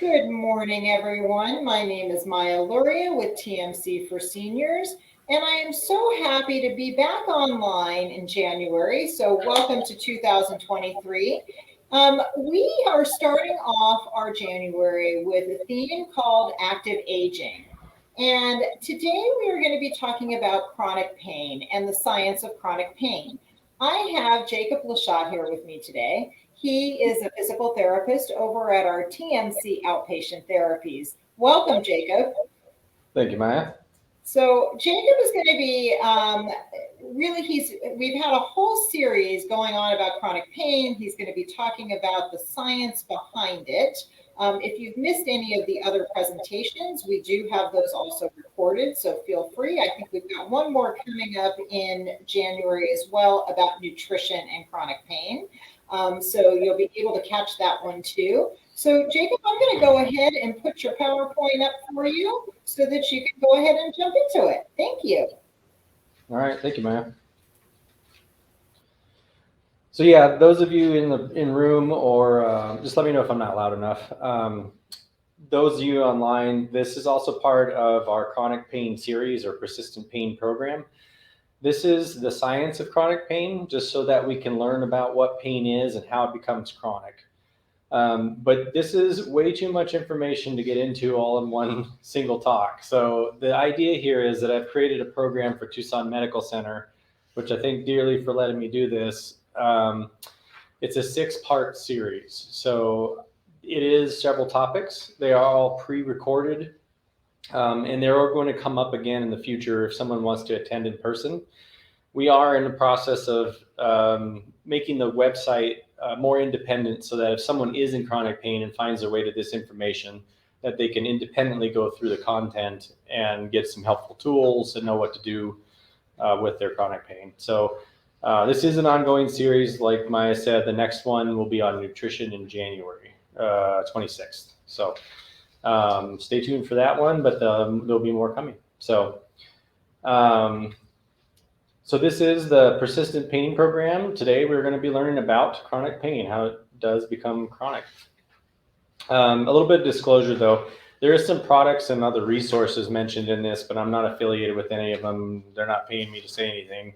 Good morning, everyone. My name is Maya Luria with TMC for Seniors, and I am so happy to be back online in January. So, welcome to 2023. We are starting off our January with a theme called active aging. And today we are going to be talking about chronic pain and the science of chronic pain. I have Jacob Lashat here with me today. He is a physical therapist over at our TMC Outpatient Therapies. Welcome, Jacob. Thank you, Maya. So Jacob is going to be we've had a whole series going on about chronic pain. He's going to be talking about the science behind it. If you've missed any of the other presentations, we do have those also recorded, so feel free. I think we've got one more coming up in January as well about nutrition and chronic pain. So you'll be able to catch that one too. So Jacob, I'm going to go ahead and put your PowerPoint up for you so that you can go ahead and jump into it. Thank you. All right, thank you, Maya. So yeah, those of you in room, or just let me know if I'm not loud enough. Those of you online, this is also part of our chronic pain series or persistent pain program. This is the science of chronic pain, just so that we can learn about what pain is and how it becomes chronic. But this is way too much information to get into all in one single talk. So the idea here is that I've created a program for Tucson Medical Center, which I thank dearly for letting me do this. It's a 6-part series. So it is several topics. They are all pre-recorded, and they're all going to come up again in the future if someone wants to attend in person. We are in the process of making the website more independent, so that if someone is in chronic pain and finds their way to this information, that they can independently go through the content and get some helpful tools and know what to do with their chronic pain. So this is an ongoing series. Like Maya said, the next one will be on nutrition in January 26th. So stay tuned for that one, but there'll be more coming. So this is the persistent pain program. Today we're going to be learning about chronic pain, how it does become chronic. A little bit of disclosure though, there is some products and other resources mentioned in this, but I'm not affiliated with any of them. They're not paying me to say anything.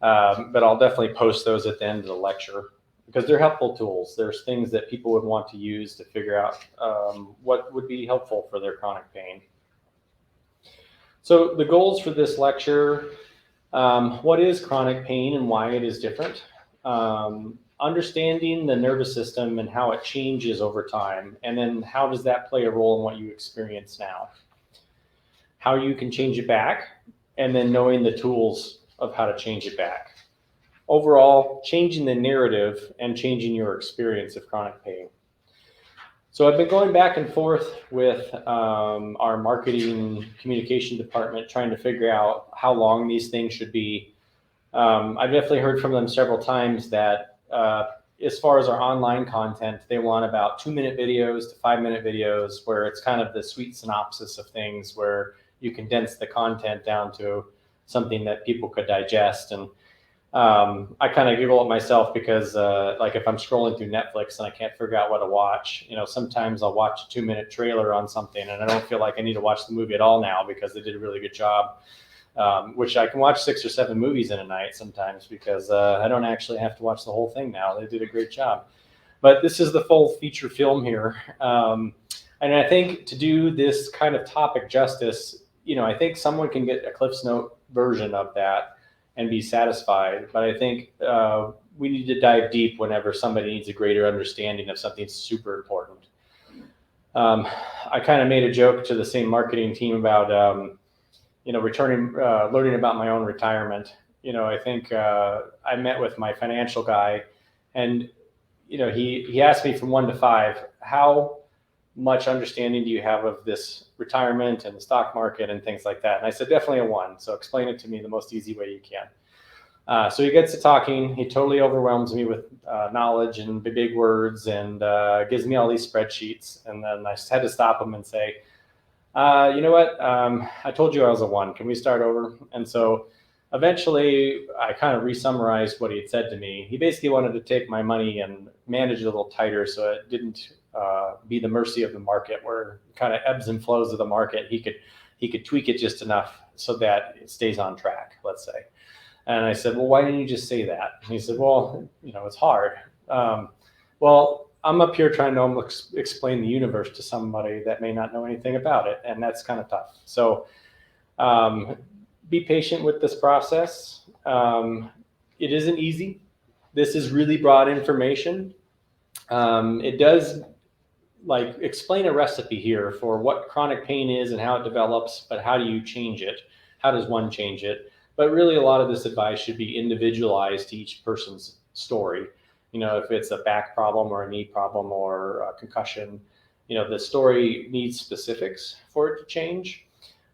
But I'll definitely post those at the end of the lecture because they're helpful tools. There's things that people would want to use to figure out what would be helpful for their chronic pain. So the goals for this lecture, what is chronic pain and why it is different? Understanding the nervous system and how it changes over time, and then how does that play a role in what you experience now? How you can change it back, and then knowing the tools of how to change it back. Overall, changing the narrative and changing your experience of chronic pain. So I've been going back and forth with our marketing communication department trying to figure out how long these things should be. I've definitely heard from them several times that as far as our online content, they want about 2-minute videos to 5-minute videos where it's kind of the sweet synopsis of things where you condense the content down to something that people could digest. And I kind of giggle at myself because like if I'm scrolling through Netflix and I can't figure out what to watch, sometimes I'll watch a 2-minute trailer on something and I don't feel like I need to watch the movie at all now because they did a really good job, which I can watch 6 or 7 movies in a night sometimes because I don't actually have to watch the whole thing now. They did a great job. But this is the full feature film here. And I think to do this kind of topic justice, I think someone can get a Cliff's Note version of that and be satisfied. But I think we need to dive deep whenever somebody needs a greater understanding of something super important. I kind of made a joke to the same marketing team about, learning about my own retirement. I think I met with my financial guy and, he asked me from 1 to 5, how much understanding do you have of this retirement and the stock market and things like that? And I said, definitely a 1. So explain it to me the most easy way you can. So he gets to talking. He totally overwhelms me with knowledge and big words and gives me all these spreadsheets. And then I had to stop him and say, you know what? I told you I was a 1. Can we start over? And so eventually I kind of re-summarized what he had said to me. He basically wanted to take my money and manage it a little tighter so it didn't be the mercy of the market, where kind of ebbs and flows of the market. He could tweak it just enough so that it stays on track, let's say. And I said, well, why didn't you just say that? And he said, well, it's hard. Well, I'm up here trying to explain the universe to somebody that may not know anything about it, and that's kind of tough. So be patient with this process. It isn't easy. This is really broad information. It does explain a recipe here for what chronic pain is and how it develops, but how do you change it? How does one change it? But really, a lot of this advice should be individualized to each person's story. If it's a back problem or a knee problem or a concussion, the story needs specifics for it to change.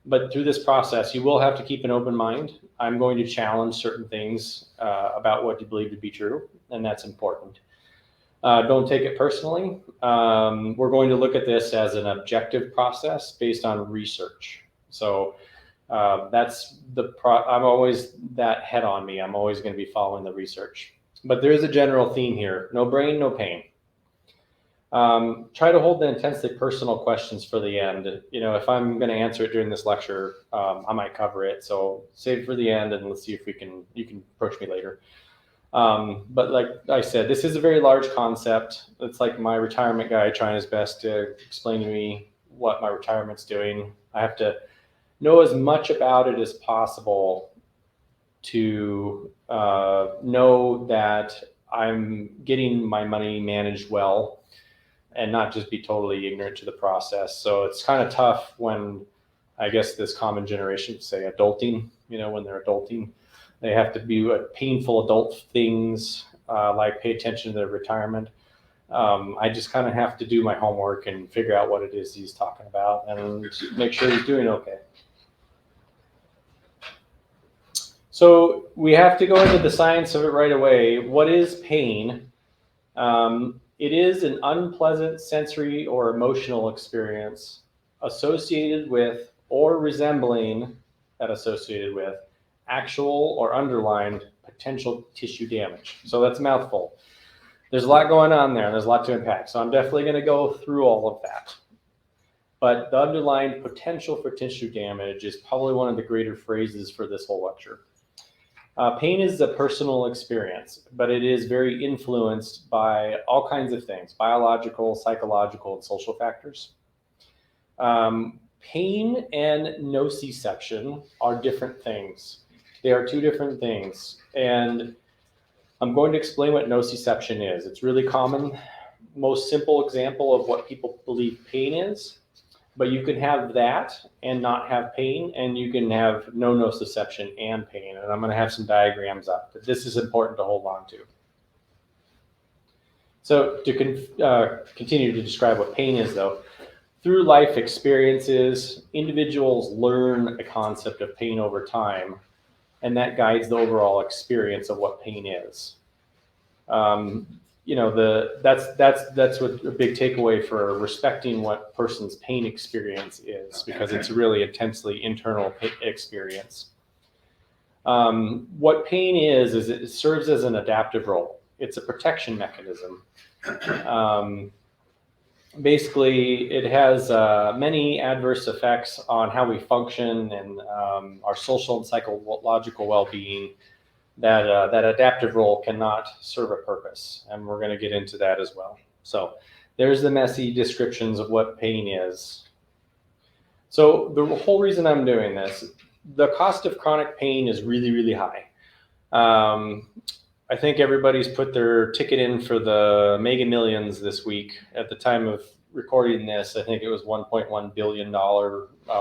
But through this process, you will have to keep an open mind. I'm going to challenge certain things about what you believe to be true, and that's important. Don't take it personally. We're going to look at this as an objective process based on research. So that's I'm always that head on me. I'm always going to be following the research. But there is a general theme here: no brain, no pain. Try to hold the intensely personal questions for the end. If I'm going to answer it during this lecture, I might cover it. So save it for the end, and let's see if you can approach me later. But like I said, this is a very large concept. It's like my retirement guy trying his best to explain to me what my retirement's doing. I have to know as much about it as possible to know that I'm getting my money managed well and not just be totally ignorant to the process. So it's kind of tough when, I guess, this common generation, say adulting, when they're adulting, they have to do painful adult things like pay attention to their retirement. I just kind of have to do my homework and figure out what it is he's talking about and make sure he's doing okay. So we have to go into the science of it right away. What is pain? It is an unpleasant sensory or emotional experience associated with or resembling actual or underlined potential tissue damage. So that's a mouthful. There's a lot going on there. There's a lot to unpack. So I'm definitely going to go through all of that. But the underlying potential for tissue damage is probably one of the greater phrases for this whole lecture. Pain is a personal experience, but it is very influenced by all kinds of things: biological, psychological, and social factors. Pain and nociception are different things. They are two different things. And I'm going to explain what nociception is. It's really common, most simple example of what people believe pain is. But you can have that and not have pain, and you can have no nociception and pain. And I'm going to have some diagrams up, but this is important to hold on to. So to continue to describe what pain is, though, through life experiences, individuals learn a concept of pain over time, and that guides the overall experience of what pain is. That's what a big takeaway for respecting what person's pain experience is, because it's a really intensely internal experience. What pain is it serves as an adaptive role. It's a protection mechanism. Basically, it has many adverse effects on how we function and our social and psychological well-being. That adaptive role cannot serve a purpose, and we're going to get into that as well. So there's the messy descriptions of what pain is. So the whole reason I'm doing this, the cost of chronic pain is really, really high. I think everybody's put their ticket in for the Mega Millions this week. At the time of recording this, I think it was $1.1 billion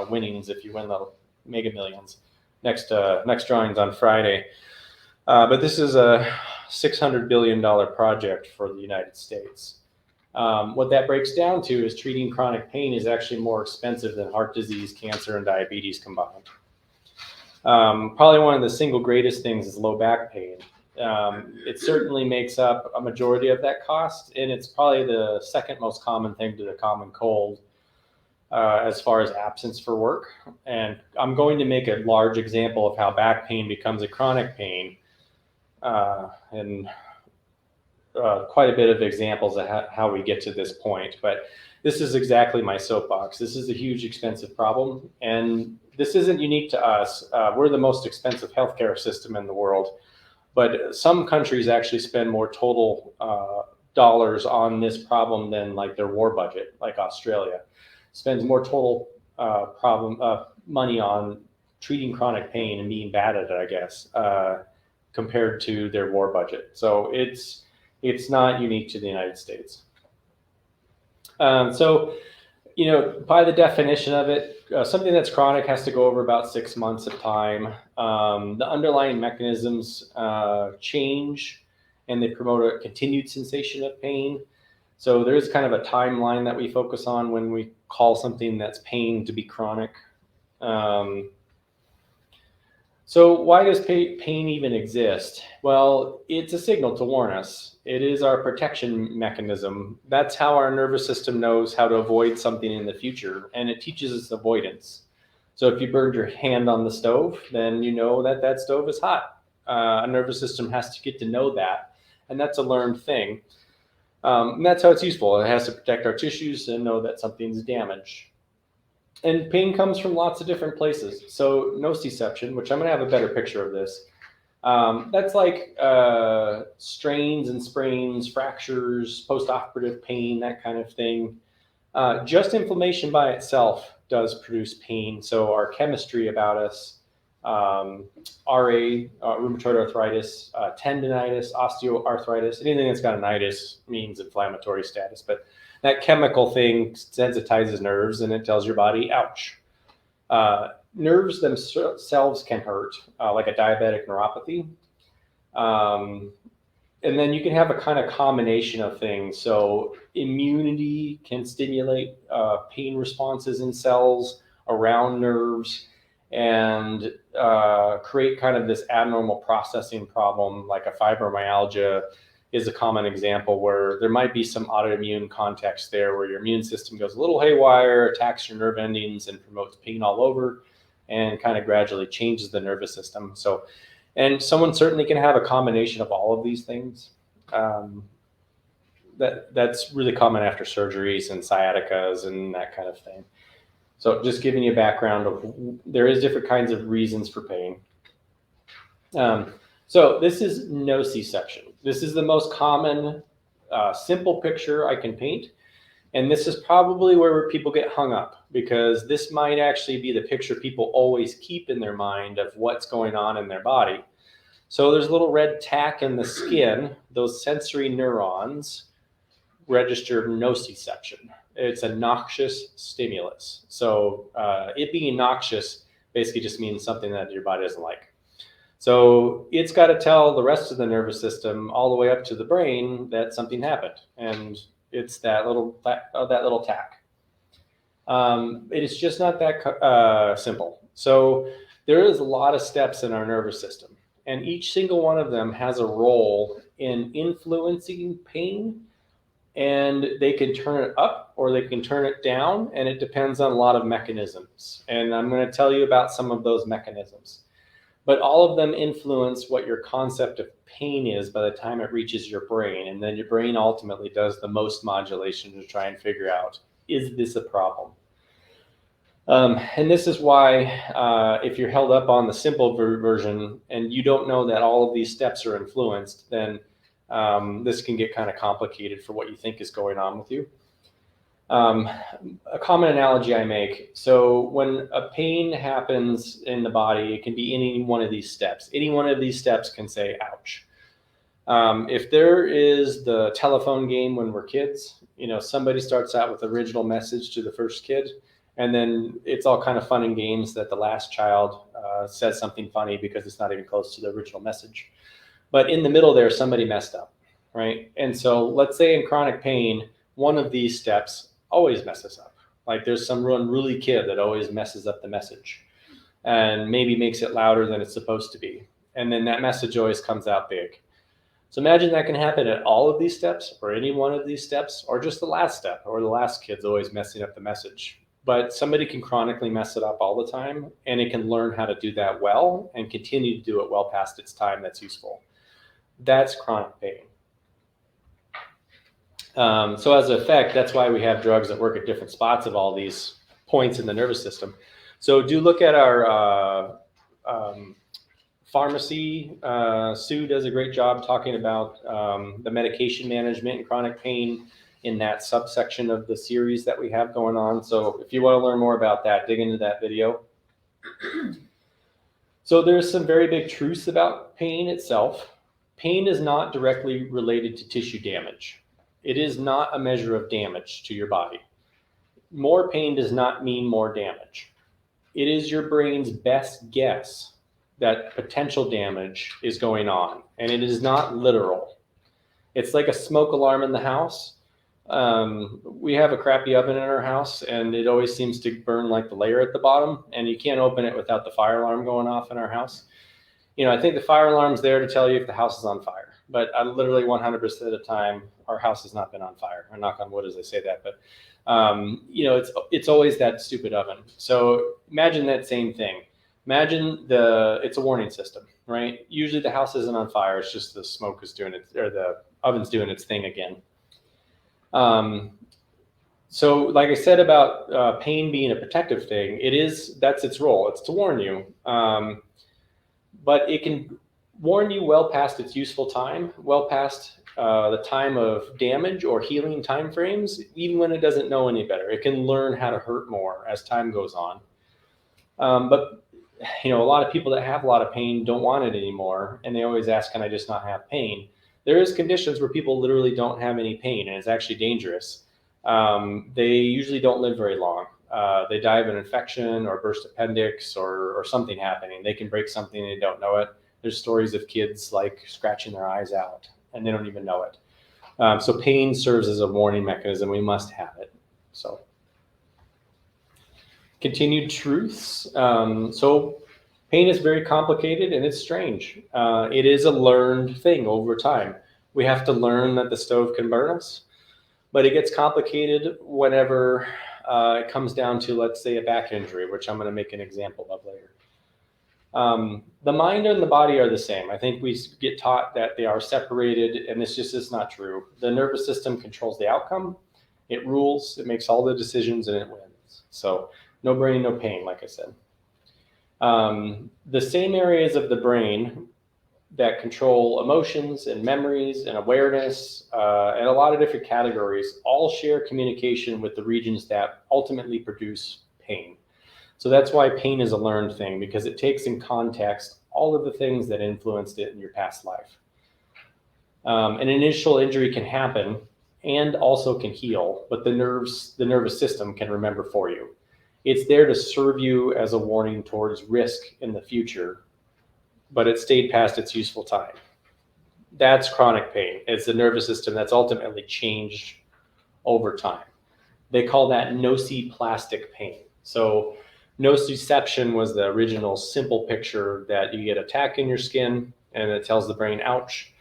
winnings if you win the Mega Millions. Next drawing's on Friday. But this is a $600 billion project for the United States. What that breaks down to is treating chronic pain is actually more expensive than heart disease, cancer, and diabetes combined. Probably one of the single greatest things is low back pain. It certainly makes up a majority of that cost, and it's probably the second most common thing to the common cold. as far as absence for work. And I'm going to make a large example of how back pain becomes a chronic pain, and quite a bit of examples of how we get to this point. But this is exactly my soapbox. This is a huge, expensive problem, and this isn't unique to us. We're the most expensive healthcare system in the world, but some countries actually spend more total dollars on this problem than like their war budget. Like Australia spends more total money on treating chronic pain and being bad at it, I guess, compared to their war budget. So it's not unique to the United States. So, by the definition of it, something that's chronic has to go over about 6 months of time. The underlying mechanisms change, and they promote a continued sensation of pain. So there's kind of a timeline that we focus on when we call something that's pain to be chronic. So why does pain even exist? Well, it's a signal to warn us. It is our protection mechanism. That's how our nervous system knows how to avoid something in the future, and it teaches us avoidance. So if you burned your hand on the stove, then you know that that stove is hot. A nervous system has to get to know that, and that's a learned thing. And that's how it's useful. It has to protect our tissues and know that something's damaged. And pain comes from lots of different places. So nociception, which I'm going to have a better picture of this. That's like strains and sprains, fractures, post-operative pain, that kind of thing. Just inflammation by itself does produce pain. So our chemistry about us, RA, rheumatoid arthritis, tendinitis, osteoarthritis, anything that's got an itis means inflammatory status. But that chemical thing sensitizes nerves, and it tells your body, ouch. Nerves themselves can hurt, like a diabetic neuropathy. And then you can have a kind of combination of things. So immunity can stimulate pain responses in cells around nerves and create kind of this abnormal processing problem, like a fibromyalgia is a common example where there might be some autoimmune context there where your immune system goes a little haywire, attacks your nerve endings and promotes pain all over and kind of gradually changes the nervous system. So, and someone certainly can have a combination of all of these things. That's really common after surgeries and sciaticas and that kind of thing. So just giving you a background of there is different kinds of reasons for pain. So this is nociception. This is the most common simple picture I can paint. And this is probably where people get hung up because this might actually be the picture people always keep in their mind of what's going on in their body. So there's a little red tack in the skin. Those sensory neurons register nociception. It's a noxious stimulus. So it being noxious basically just means something that your body doesn't like. So it's got to tell the rest of the nervous system all the way up to the brain that something happened. And it's that little tack. It is just not that simple. So there is a lot of steps in our nervous system. And each single one of them has a role in influencing pain. And they can turn it up or they can turn it down. And it depends on a lot of mechanisms. And I'm going to tell you about some of those mechanisms. But all of them influence what your concept of pain is by the time it reaches your brain. And then your brain ultimately does the most modulation to try and figure out, is this a problem? And this is why if you're held up on the simple version and you don't know that all of these steps are influenced, then this can get kind of complicated for what you think is going on with you. A common analogy I make, so when a pain happens in the body, it can be any one of these steps. Any one of these steps can say, ouch. If there is the telephone game when we're kids, somebody starts out with the original message to the first kid, and then it's all kind of fun and games that the last child says something funny because it's not even close to the original message. But in the middle there, somebody messed up, right? And so let's say in chronic pain, one of these steps always messes up. Like there's someone really kid that always messes up the message and maybe makes it louder than it's supposed to be. And then that message always comes out big. So imagine that can happen at all of these steps or any one of these steps or just the last step or the last kid's always messing up the message. but somebody can chronically mess it up all the time, and it can learn how to do that well and continue to do it well past its time that's useful. That's chronic pain. So as an effect, that's why we have drugs that work at different spots of all these points in the nervous system. So do look at our pharmacy. Sue does a great job talking about the medication management and chronic pain in that subsection of the series that we have going on. So if you want to learn more about that, dig into that video. So there's some very big truths about pain itself. Pain is not directly related to tissue damage. It is not a measure of damage to your body. More pain does not mean more damage. It is your brain's best guess that potential damage is going on, and it is not literal. It's like a smoke alarm in the house. We have a crappy oven in our house, and it always seems to burn like the layer at the bottom, and you can't open it without the fire alarm going off in our house. You know, I think the fire alarm's there to tell you if the house is on fire, but I literally 100% of the time, our house has not been on fire. I knock on wood as I say that, but you know, it's always that stupid oven. So imagine that same thing. Imagine it's a warning system, right? Usually the house isn't on fire. It's just the smoke is doing it, or the oven's doing its thing again. So like I said about pain being a protective thing, that's its role. It's to warn you. But it can warn you well past its useful time, well past the time of damage or healing timeframes, even when it doesn't know any better. It can learn how to hurt more as time goes on. But you know, a lot of people that have a lot of pain don't want it anymore, and they always ask, can I just not have pain? There is conditions where people literally don't have any pain, and it's actually dangerous. They usually don't live very long. They die of an infection or burst appendix or something happening. They can break something and they don't know it. There's stories of kids like scratching their eyes out and they don't even know it. So pain serves as a warning mechanism. We must have it. So continued truths. So pain is very complicated and it's strange. It is a learned thing over time. We have to learn that the stove can burn us, but it gets complicated whenever it comes down to, let's say, a back injury, which I'm going to make an example of later. The mind and the body are the same. I think we get taught that they are separated, and this just is not true. The nervous system controls the outcome. It rules, it makes all the decisions, and it wins. So no brain, no pain, like I said. The same areas of the brain that control emotions and memories and awareness and a lot of different categories all share communication with the regions that ultimately produce pain. So that's why pain is a learned thing, because it takes in context all of the things that influenced it in your past life. An initial injury can happen and also can heal, but the nervous system can remember for you. It's there to serve you as a warning towards risk in the future, but it stayed past its useful time. That's chronic pain. It's the nervous system that's ultimately changed over time. They call that nociplastic pain. So nociception was the original simple picture that you get a tack in your skin and it tells the brain, ouch.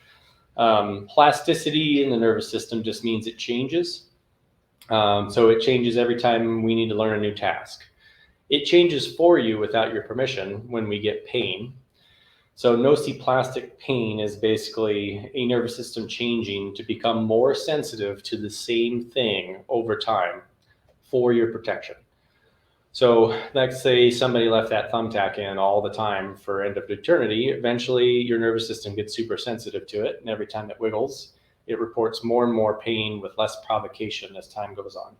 Plasticity in the nervous system just means it changes. So it changes every time we need to learn a new task. It changes for you without your permission when we get pain. So nociplastic pain is basically a nervous system changing to become more sensitive to the same thing over time for your protection. So let's say somebody left that thumbtack in all the time for end of eternity. Eventually your nervous system gets super sensitive to it, and every time it wiggles, it reports more and more pain with less provocation as time goes on.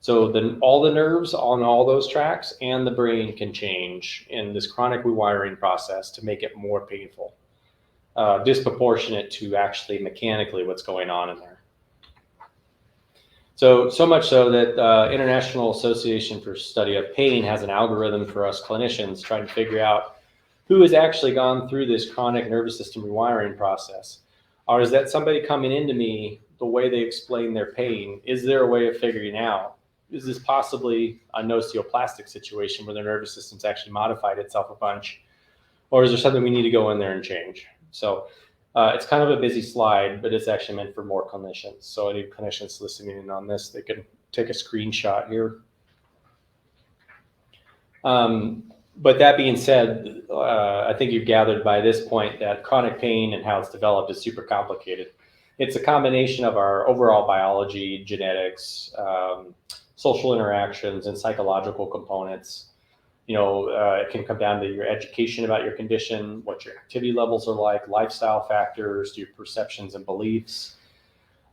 So then all the nerves on all those tracks and the brain can change in this chronic rewiring process to make it more painful, disproportionate to actually mechanically what's going on in there. So much so that International Association for Study of Pain has an algorithm for us clinicians trying to figure out who has actually gone through this chronic nervous system rewiring process. Or is that somebody coming into me, the way they explain their pain, is there a way of figuring out, is this possibly a nocioplastic situation where the nervous system's actually modified itself a bunch? Or is there something we need to go in there and change? So it's kind of a busy slide, but it's actually meant for more clinicians. So any clinicians listening in on this, they can take a screenshot here. But that being said, I think you've gathered by this point that chronic pain and how it's developed is super complicated. It's a combination of our overall biology, genetics, social interactions, and psychological components. It can come down to your education about your condition, what your activity levels are like, lifestyle factors, your perceptions and beliefs.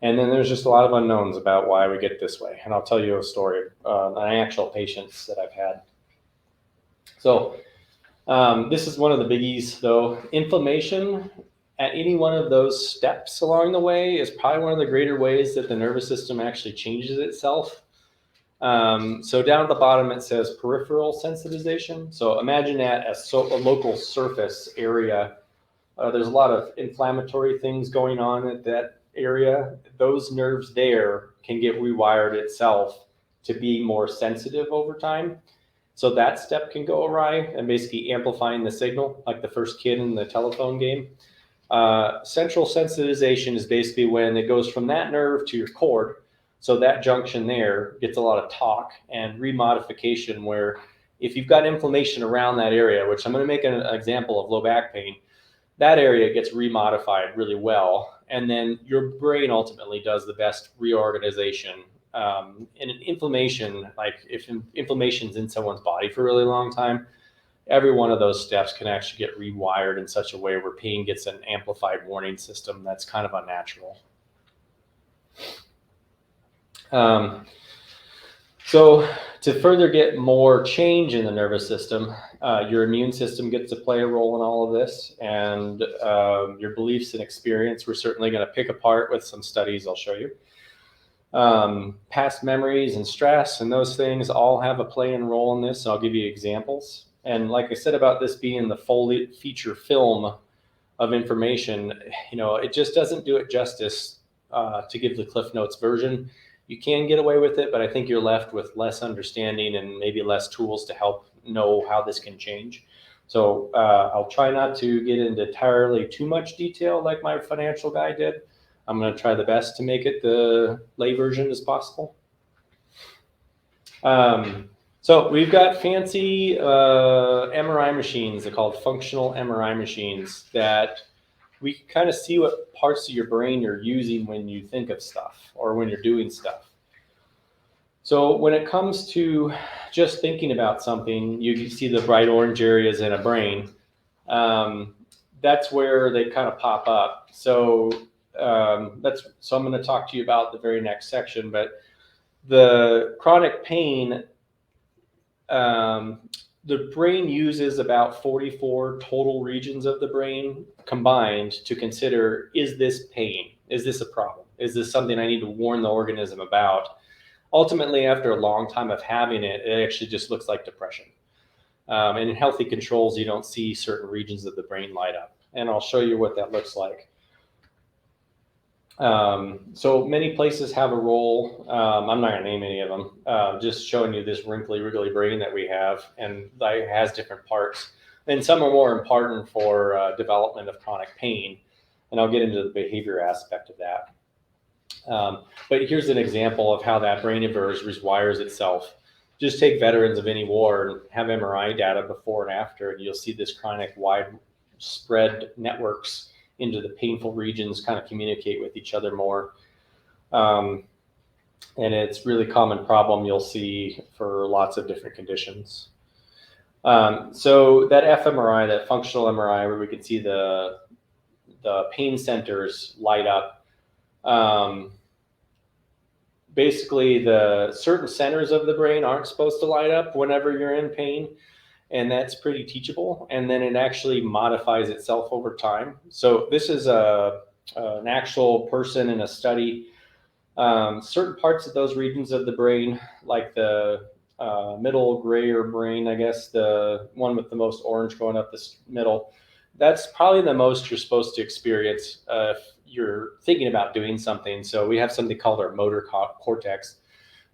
And then there's just a lot of unknowns about why we get this way. And I'll tell you a story on actual patients that I've had. So this is one of the biggies, though. Inflammation at any one of those steps along the way is probably one of the greater ways that the nervous system actually changes itself. So down at the bottom, it says peripheral sensitization. So imagine that as a local surface area. There's a lot of inflammatory things going on at that area. Those nerves there can get rewired itself to be more sensitive over time. So that step can go awry and basically amplifying the signal, like the first kid in the telephone game. Central sensitization is basically when it goes from that nerve to your cord. So that junction there gets a lot of talk and remodification, where if you've got inflammation around that area, which I'm going to make an example of low back pain, that area gets remodified really well. And then your brain ultimately does the best reorganization. And inflammation, like if inflammation's in someone's body for a really long time, every one of those steps can actually get rewired in such a way where pain gets an amplified warning system that's kind of unnatural. So to further get more change in the nervous system, your immune system gets to play a role in all of this, and your beliefs and experience we're certainly going to pick apart with some studies I'll show you. Past memories and stress and those things all have a play and role in this, and I'll give you examples. And like I said about this being the full feature film of information, it just doesn't do it justice to give the Cliff Notes version. You can get away with it, but I think you're left with less understanding and maybe less tools to help know how this can change. So I'll try not to get into entirely too much detail like my financial guy did. I'm going to try the best to make it the lay version as possible. So we've got fancy MRI machines. They're called functional MRI machines that we can kind of see what parts of your brain you're using when you think of stuff or when you're doing stuff. So when it comes to just thinking about something, you see the bright orange areas in a brain. That's where they kind of pop up. So I'm going to talk to you about the very next section, but the chronic pain, the brain uses about 44 total regions of the brain combined to consider, is this pain? Is this a problem? Is this something I need to warn the organism about? Ultimately, after a long time of having it, it actually just looks like depression. And in healthy controls, you don't see certain regions of the brain light up. And I'll show you what that looks like. So many places have a role. I'm not going to name any of them, just showing you this wrinkly, wriggly brain that we have, and it has different parts. And some are more important for development of chronic pain, and I'll get into the behavior aspect of that. But here's an example of how that brain of yours rewires itself. Just take veterans of any war and have MRI data before and after, and you'll see this chronic widespread networks into the painful regions kind of communicate with each other more. And it's really common problem you'll see for lots of different conditions. So that fMRI, that functional MRI, where we can see the pain centers light up, basically the certain centers of the brain aren't supposed to light up whenever you're in pain. And that's pretty teachable. And then it actually modifies itself over time. So this is an actual person in a study. Certain parts of those regions of the brain, like the middle grayer brain, I guess, the one with the most orange going up this middle, that's probably the most you're supposed to experience if you're thinking about doing something. So we have something called our motor cortex.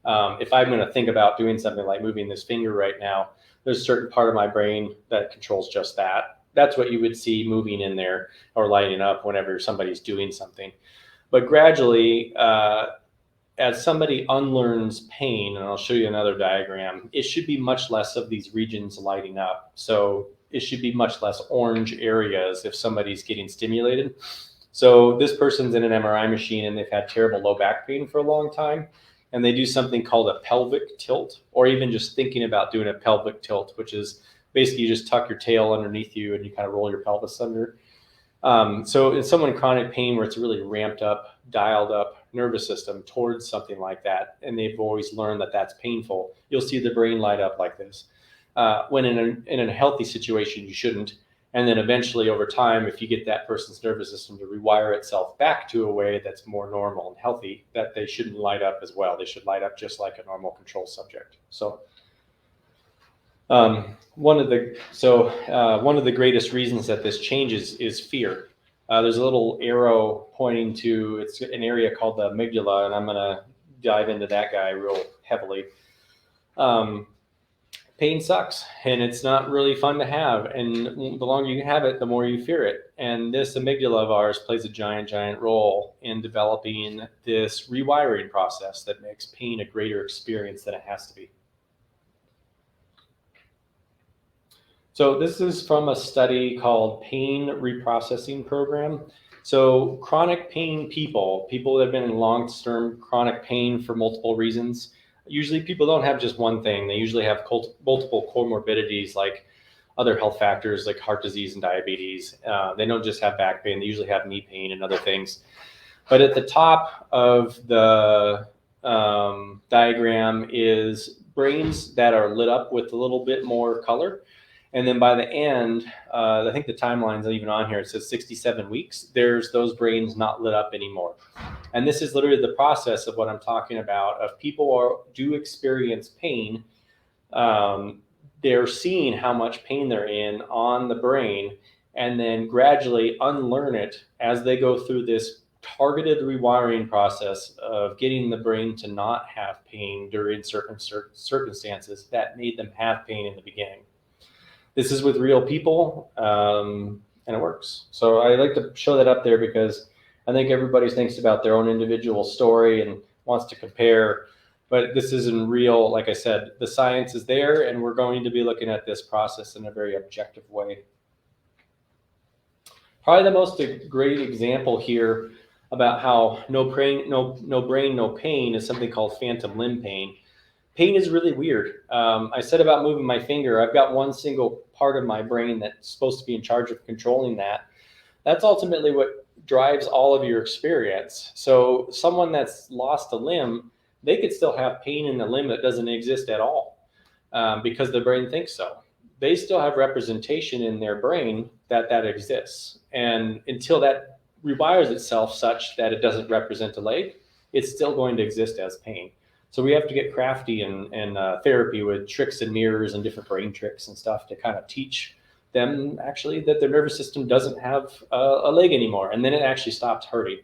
If I'm going to think about doing something like moving this finger right now, there's a certain part of my brain that controls just that. That's what you would see moving in there or lighting up whenever somebody's doing something. But gradually, as somebody unlearns pain, and I'll show you another diagram, it should be much less of these regions lighting up. So it should be much less orange areas if somebody's getting stimulated. So this person's in an MRI machine and they've had terrible low back pain for a long time, and they do something called a pelvic tilt, or even just thinking about doing a pelvic tilt, which is basically you just tuck your tail underneath you and you kind of roll your pelvis under. So in someone in chronic pain where it's really ramped up, dialed up nervous system towards something like that, and they've always learned that that's painful, you'll see the brain light up like this. When in a healthy situation, you shouldn't. And then eventually over time, if you get that person's nervous system to rewire itself back to a way that's more normal and healthy, that they shouldn't light up as well. They should light up just like a normal control subject. So one of the greatest reasons that this changes is fear. There's a little arrow pointing to, it's an area called the amygdala, and I'm going to dive into that guy real heavily. Pain sucks, and it's not really fun to have. And the longer you have it, the more you fear it. And this amygdala of ours plays a giant role in developing this rewiring process that makes pain a greater experience than it has to be. So this is from a study called Pain Reprocessing Program. So chronic pain people that have been in long-term chronic pain for multiple reasons, usually people don't have just one thing. They usually have multiple comorbidities like other health factors like heart disease and diabetes. They don't just have back pain. They usually have knee pain and other things. But at the top of the diagram is brains that are lit up with a little bit more color. And then by the end, I think the timeline's even on here, it says 67 weeks, there's those brains not lit up anymore. And this is literally the process of what I'm talking about, of people do experience pain. They're seeing how much pain they're in on the brain, and then gradually unlearn it as they go through this targeted rewiring process of getting the brain to not have pain during certain circumstances that made them have pain in the beginning. This is with real people, and it works. So I like to show that up there because I think everybody thinks about their own individual story and wants to compare, but this isn't real. Like I said, the science is there, and we're going to be looking at this process in a very objective way. Probably the most great example here about how no brain, no pain is something called phantom limb pain. Pain is really weird. I said about moving my finger, I've got one single part of my brain that's supposed to be in charge of controlling that. That's ultimately what drives all of your experience. So someone that's lost a limb, they could still have pain in a limb that doesn't exist at all because the brain thinks so. They still have representation in their brain that exists. And until that rewires itself such that it doesn't represent a leg, it's still going to exist as pain. So we have to get crafty in therapy with tricks and mirrors and different brain tricks and stuff to kind of teach them actually that their nervous system doesn't have a leg anymore, and then it actually stops hurting.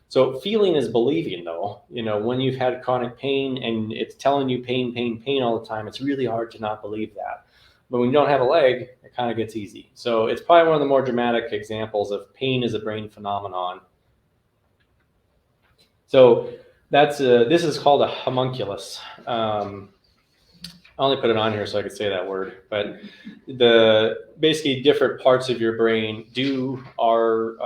So feeling is believing, though. You know, when you've had chronic pain and it's telling you pain all the time, it's really hard to not believe that. But when you don't have a leg, it kind of gets easy. So it's probably one of the more dramatic examples of pain as a brain phenomenon. So that's this is called a homunculus. I only put it on here so I could say that word, but the basically different parts of your brain are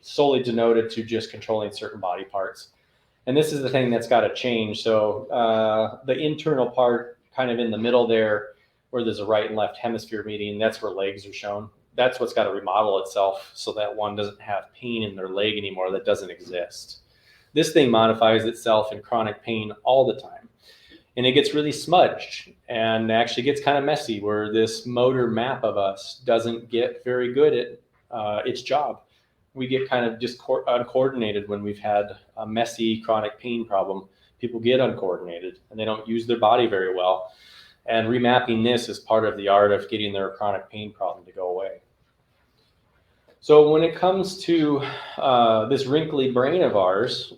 solely denoted to just controlling certain body parts. And this is the thing that's got to change. So the internal part kind of in the middle there, where there's a right and left hemisphere meeting, that's where legs are shown. That's what's got to remodel itself so that one doesn't have pain in their leg anymore that doesn't exist. This thing modifies itself in chronic pain all the time. And it gets really smudged and actually gets kind of messy, where this motor map of us doesn't get very good at its job. We get kind of just uncoordinated when we've had a messy chronic pain problem. People get uncoordinated and they don't use their body very well. And remapping this is part of the art of getting their chronic pain problem to go away. So when it comes to this wrinkly brain of ours,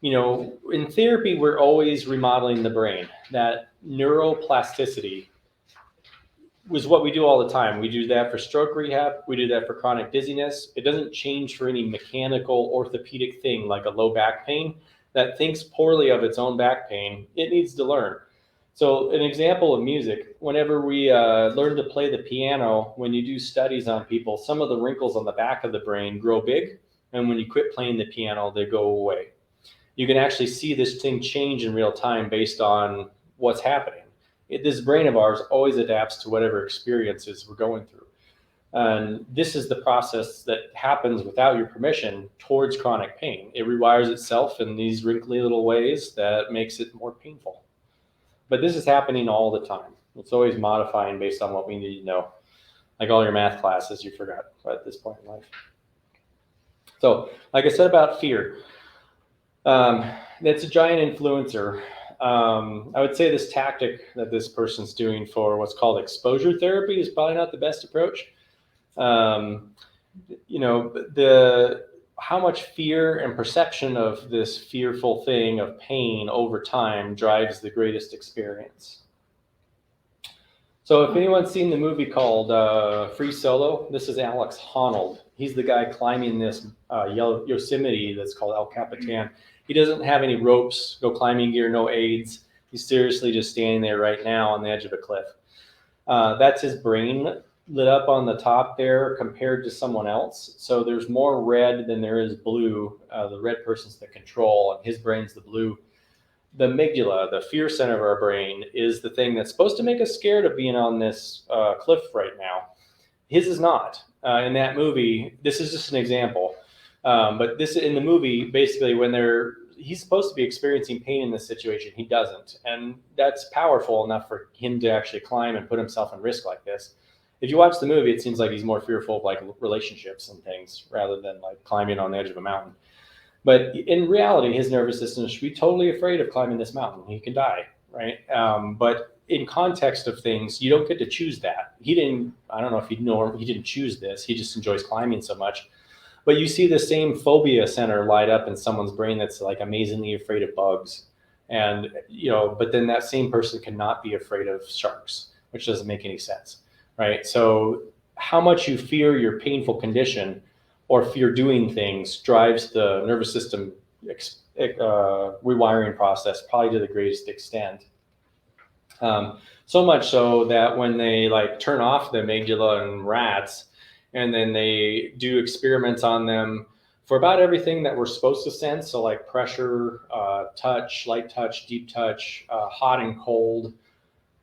you know, in therapy, we're always remodeling the brain. That neuroplasticity, was what we do all the time. We do that for stroke rehab. We do that for chronic dizziness. It doesn't change for any mechanical orthopedic thing like a low back pain that thinks poorly of its own back pain. It needs to learn. So an example of music, whenever we learn to play the piano, when you do studies on people, some of the wrinkles on the back of the brain grow big. And when you quit playing the piano, they go away. You can actually see this thing change in real time based on what's happening. This brain of ours always adapts to whatever experiences we're going through. And this is the process that happens without your permission towards chronic pain. It rewires itself in these wrinkly little ways that makes it more painful. But this is happening all the time. It's always modifying based on what we need to know. Like all your math classes, you forgot at this point in life. So, like I said about fear, it's a giant influencer. I would say this tactic that this person's doing for what's called exposure therapy is probably not the best approach. How much fear and perception of this fearful thing of pain over time drives the greatest experience. So if anyone's seen the movie called Free Solo, this is Alex Honnold. He's the guy climbing this Yosemite that's called El Capitan. He doesn't have any ropes, no climbing gear, no aids. He's seriously just standing there right now on the edge of a cliff. That's his brain lit up on the top there compared to someone else. So there's more red than there is blue. The red person's the control and his brain's the blue. The amygdala, the fear center of our brain, is the thing that's supposed to make us scared of being on this cliff right now. His is not. In that movie, this is just an example. But this in the movie, basically, when he's supposed to be experiencing pain in this situation, he doesn't. And that's powerful enough for him to actually climb and put himself in risk like this. If you watch the movie, it seems like he's more fearful of like relationships and things rather than like climbing on the edge of a mountain. But in reality, his nervous system should be totally afraid of climbing this mountain. He can die, right? But in context of things, you don't get to choose that. I don't know if he didn't choose this. He just enjoys climbing so much. But you see the same phobia center light up in someone's brain that's like amazingly afraid of bugs. And, but then that same person cannot be afraid of sharks, which doesn't make any sense, right? So how much you fear your painful condition or fear doing things drives the nervous system rewiring process probably to the greatest extent. So much so that when they like turn off the amygdala in rats, and then they do experiments on them for about everything that we're supposed to sense. So like pressure, touch, light touch, deep touch, hot and cold,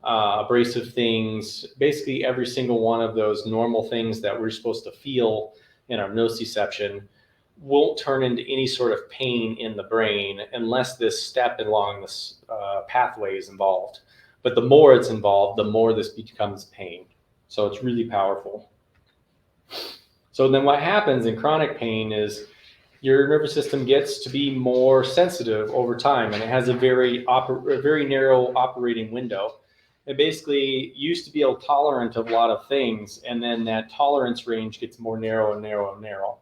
abrasive things, basically every single one of those normal things that we're supposed to feel in our nociception won't turn into any sort of pain in the brain unless this step along this pathway is involved. But the more it's involved, the more this becomes pain. So it's really powerful. So then what happens in chronic pain is your nervous system gets to be more sensitive over time, and it has a very narrow operating window. It basically used to be tolerant of a lot of things, and then that tolerance range gets more narrow and narrow and narrow.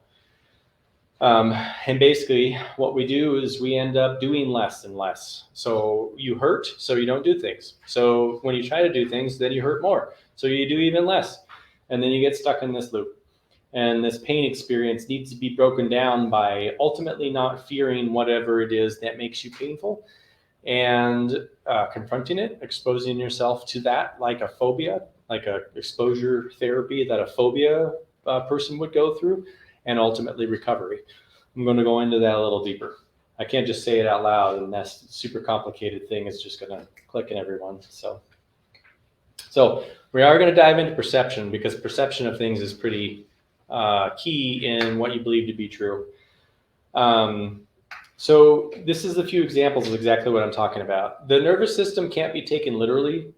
And basically what we do is we end up doing less and less. So you hurt, so you don't do things. So when you try to do things, then you hurt more. So you do even less. And then you get stuck in this loop. And this pain experience needs to be broken down by ultimately not fearing whatever it is that makes you painful and confronting it, exposing yourself to that like a phobia, like a exposure therapy that a phobia person would go through, and ultimately recovery. I'm going to go into that a little deeper. I can't just say it out loud, and that super complicated thing is just going to click in everyone. So we are going to dive into perception, because perception of things is pretty key in what you believe to be true. So this is a few examples of exactly what I'm talking about. The nervous system can't be taken literally.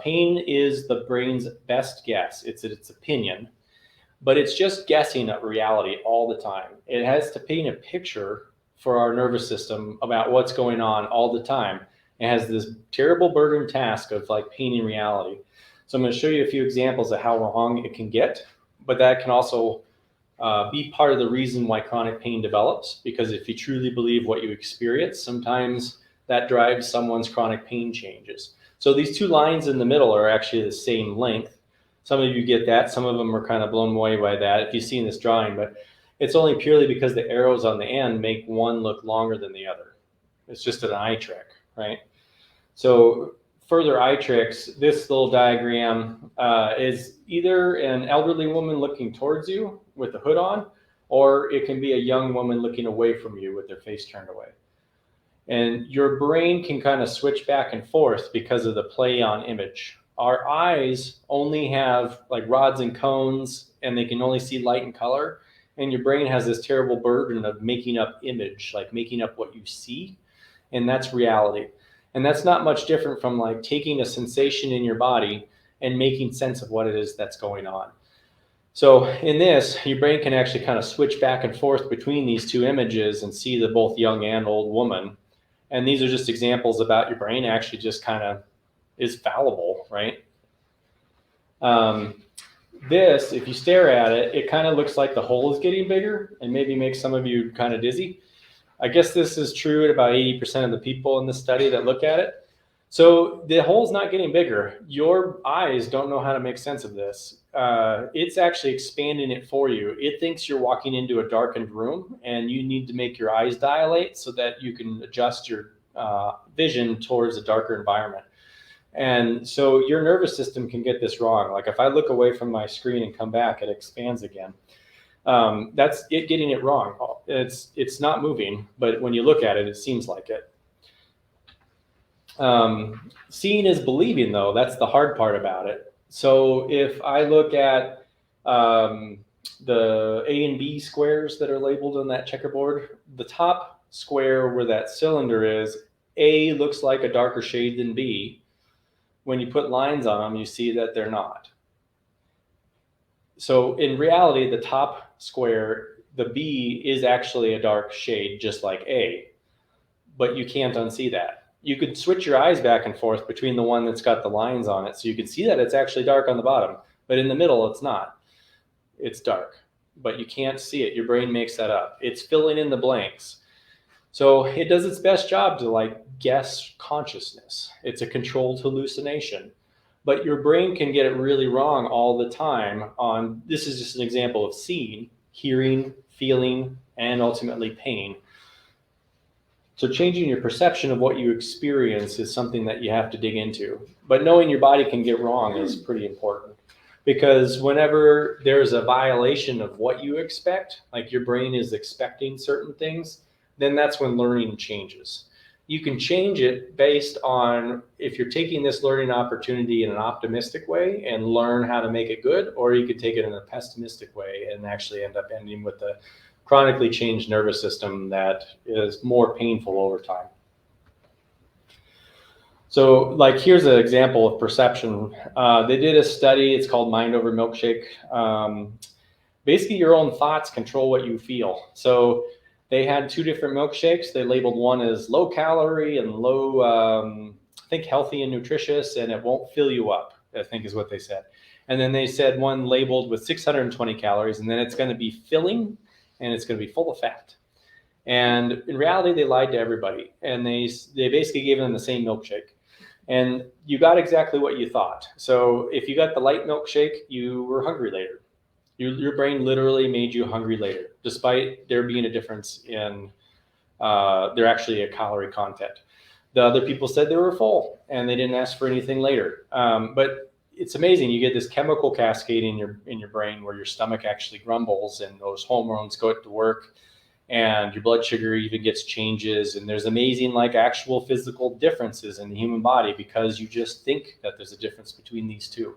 Pain is the brain's best guess. It's its opinion. But it's just guessing at reality all the time. It has to paint a picture for our nervous system about what's going on all the time. It has this terrible burden task of like painting reality. So I'm going to show you a few examples of how wrong it can get, but that can also be part of the reason why chronic pain develops, because if you truly believe what you experience, sometimes that drives someone's chronic pain changes. So these two lines in the middle are actually the same length. Some of you get that. Some of them are kind of blown away by that if you've seen this drawing, but it's only purely because the arrows on the end make one look longer than the other. It's just an eye trick, right? So further eye tricks, this little diagram is either an elderly woman looking towards you with the hood on, or it can be a young woman looking away from you with their face turned away. And your brain can kind of switch back and forth because of the play on image. Our eyes only have like rods and cones, and they can only see light and color. And your brain has this terrible burden of making up image, like making up what you see. And that's reality. And that's not much different from like taking a sensation in your body and making sense of what it is that's going on. So in this, your brain can actually kind of switch back and forth between these two images and see the both young and old woman. And these are just examples about your brain actually just kind of is fallible, right? This, if you stare at it, it kind of looks like the hole is getting bigger and maybe makes some of you kind of dizzy. I guess this is true at about 80% of the people in the study that look at it. So the hole's not getting bigger. Your eyes don't know how to make sense of this. It's actually expanding it for you. It thinks you're walking into a darkened room and you need to make your eyes dilate so that you can adjust your vision towards a darker environment. And so your nervous system can get this wrong. Like if I look away from my screen and come back, it expands again. That's it getting it wrong. It's not moving, but when you look at it, it seems like it. Seeing is believing, though. That's the hard part about it. So if I look at the A and B squares that are labeled on that checkerboard, the top square where that cylinder is, A looks like a darker shade than B. When you put lines on them, you see that they're not. So in reality, the top square, the B, is actually a dark shade just like A, but you can't unsee that. You could switch your eyes back and forth between the one that's got the lines on it so you can see that it's actually dark on the bottom, but in the middle it's not. It's dark, but you can't see it. Your brain makes that up. It's filling in the blanks. So it does its best job to like guess consciousness. It's a controlled hallucination. But your brain can get it really wrong all the time on, this is just an example of seeing, hearing, feeling, and ultimately pain. So changing your perception of what you experience is something that you have to dig into. But knowing your body can get wrong is pretty important. Because whenever there's a violation of what you expect, like your brain is expecting certain things, then that's when learning changes. You can change it based on if you're taking this learning opportunity in an optimistic way and learn how to make it good, or you could take it in a pessimistic way and actually end up ending with a chronically changed nervous system that is more painful over time. So like here's an example of perception. They did a study, it's called Mind Over Milkshake. Basically your own thoughts control what you feel. So they had two different milkshakes. They labeled one as low calorie and low, I think healthy and nutritious, and it won't fill you up, I think is what they said. And then they said one labeled with 620 calories, and then it's going to be filling and it's going to be full of fat. And in reality, they lied to everybody, and they basically gave them the same milkshake. And you got exactly what you thought. So if you got the light milkshake, you were hungry later. Your brain literally made you hungry later, despite there being a difference in there actually a calorie content. The other people said they were full and they didn't ask for anything later. But it's amazing. You get this chemical cascade in your brain where your stomach actually grumbles and those hormones go to work and your blood sugar even gets changes. And there's amazing like actual physical differences in the human body because you just think that there's a difference between these two.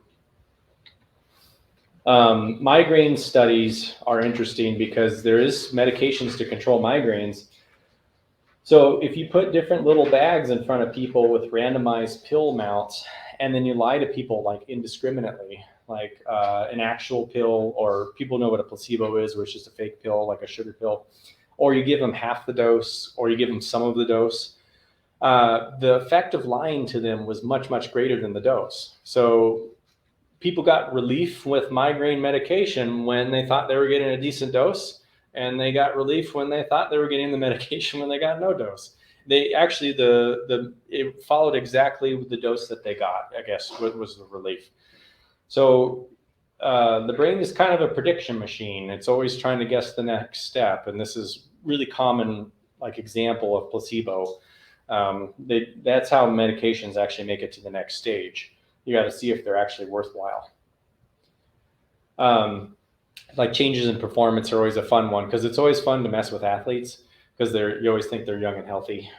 Migraine studies are interesting because there is medications to control migraines. So if you put different little bags in front of people with randomized pill amounts, and then you lie to people like indiscriminately, like an actual pill, or people know what a placebo is, which is just a fake pill, like a sugar pill, or you give them half the dose, or you give them some of the dose, the effect of lying to them was much, much greater than the dose. So people got relief with migraine medication when they thought they were getting a decent dose, and they got relief when they thought they were getting the medication when they got no dose. They actually, it followed exactly the dose that they got, I guess, was the relief. So the brain is kind of a prediction machine. It's always trying to guess the next step. And this is really common, like example of placebo. That's how medications actually make it to the next stage. You got to see if they're actually worthwhile. Like changes in performance are always a fun one because it's always fun to mess with athletes because you always think they're young and healthy.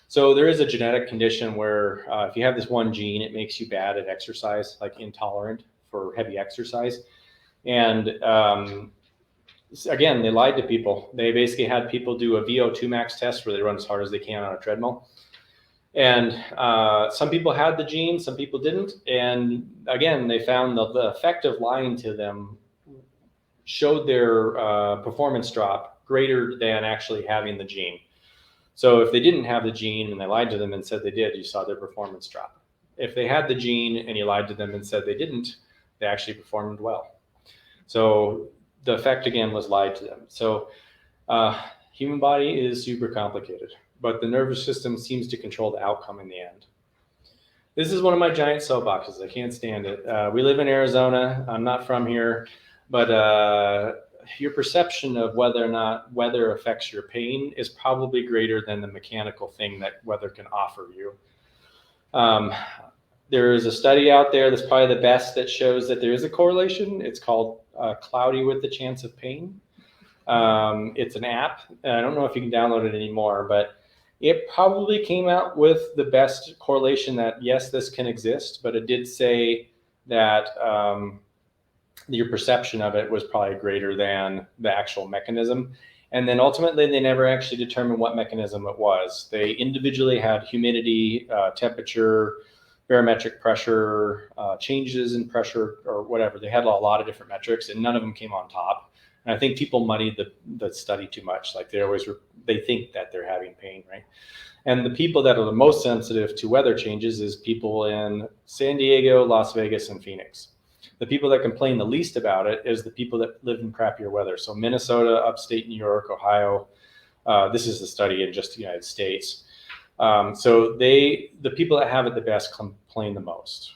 So there is a genetic condition where if you have this one gene, it makes you bad at exercise, like intolerant for heavy exercise. And again, they lied to people. They basically had people do a VO2 max test where they run as hard as they can on a treadmill. And some people had the gene, some people didn't. And again, they found the effect of lying to them showed their performance drop greater than actually having the gene. So if they didn't have the gene and they lied to them and said they did, you saw their performance drop. If they had the gene and you lied to them and said they didn't, they actually performed well. So the effect again was lied to them. So human body is super complicated, but the nervous system seems to control the outcome in the end. This is one of my giant soapboxes. I can't stand it. We live in Arizona. I'm not from here, but your perception of whether or not weather affects your pain is probably greater than the mechanical thing that weather can offer you. There is a study out there that's probably the best that shows that there is a correlation. It's called Cloudy with the Chance of Pain. It's an app. I don't know if you can download it anymore, but it probably came out with the best correlation that yes, this can exist, but it did say that your perception of it was probably greater than the actual mechanism. And then ultimately, they never actually determined what mechanism it was. They individually had humidity, temperature, barometric pressure, changes in pressure, or whatever. They had a lot of different metrics, and none of them came on top. And I think people muddy the study too much. Like they think that they're having pain, right? And the people that are the most sensitive to weather changes is people in San Diego, Las Vegas, and Phoenix. The people that complain the least about it is the people that live in crappier weather. So Minnesota, upstate New York, Ohio. This is the study in just the United States. So the people that have it the best complain the most.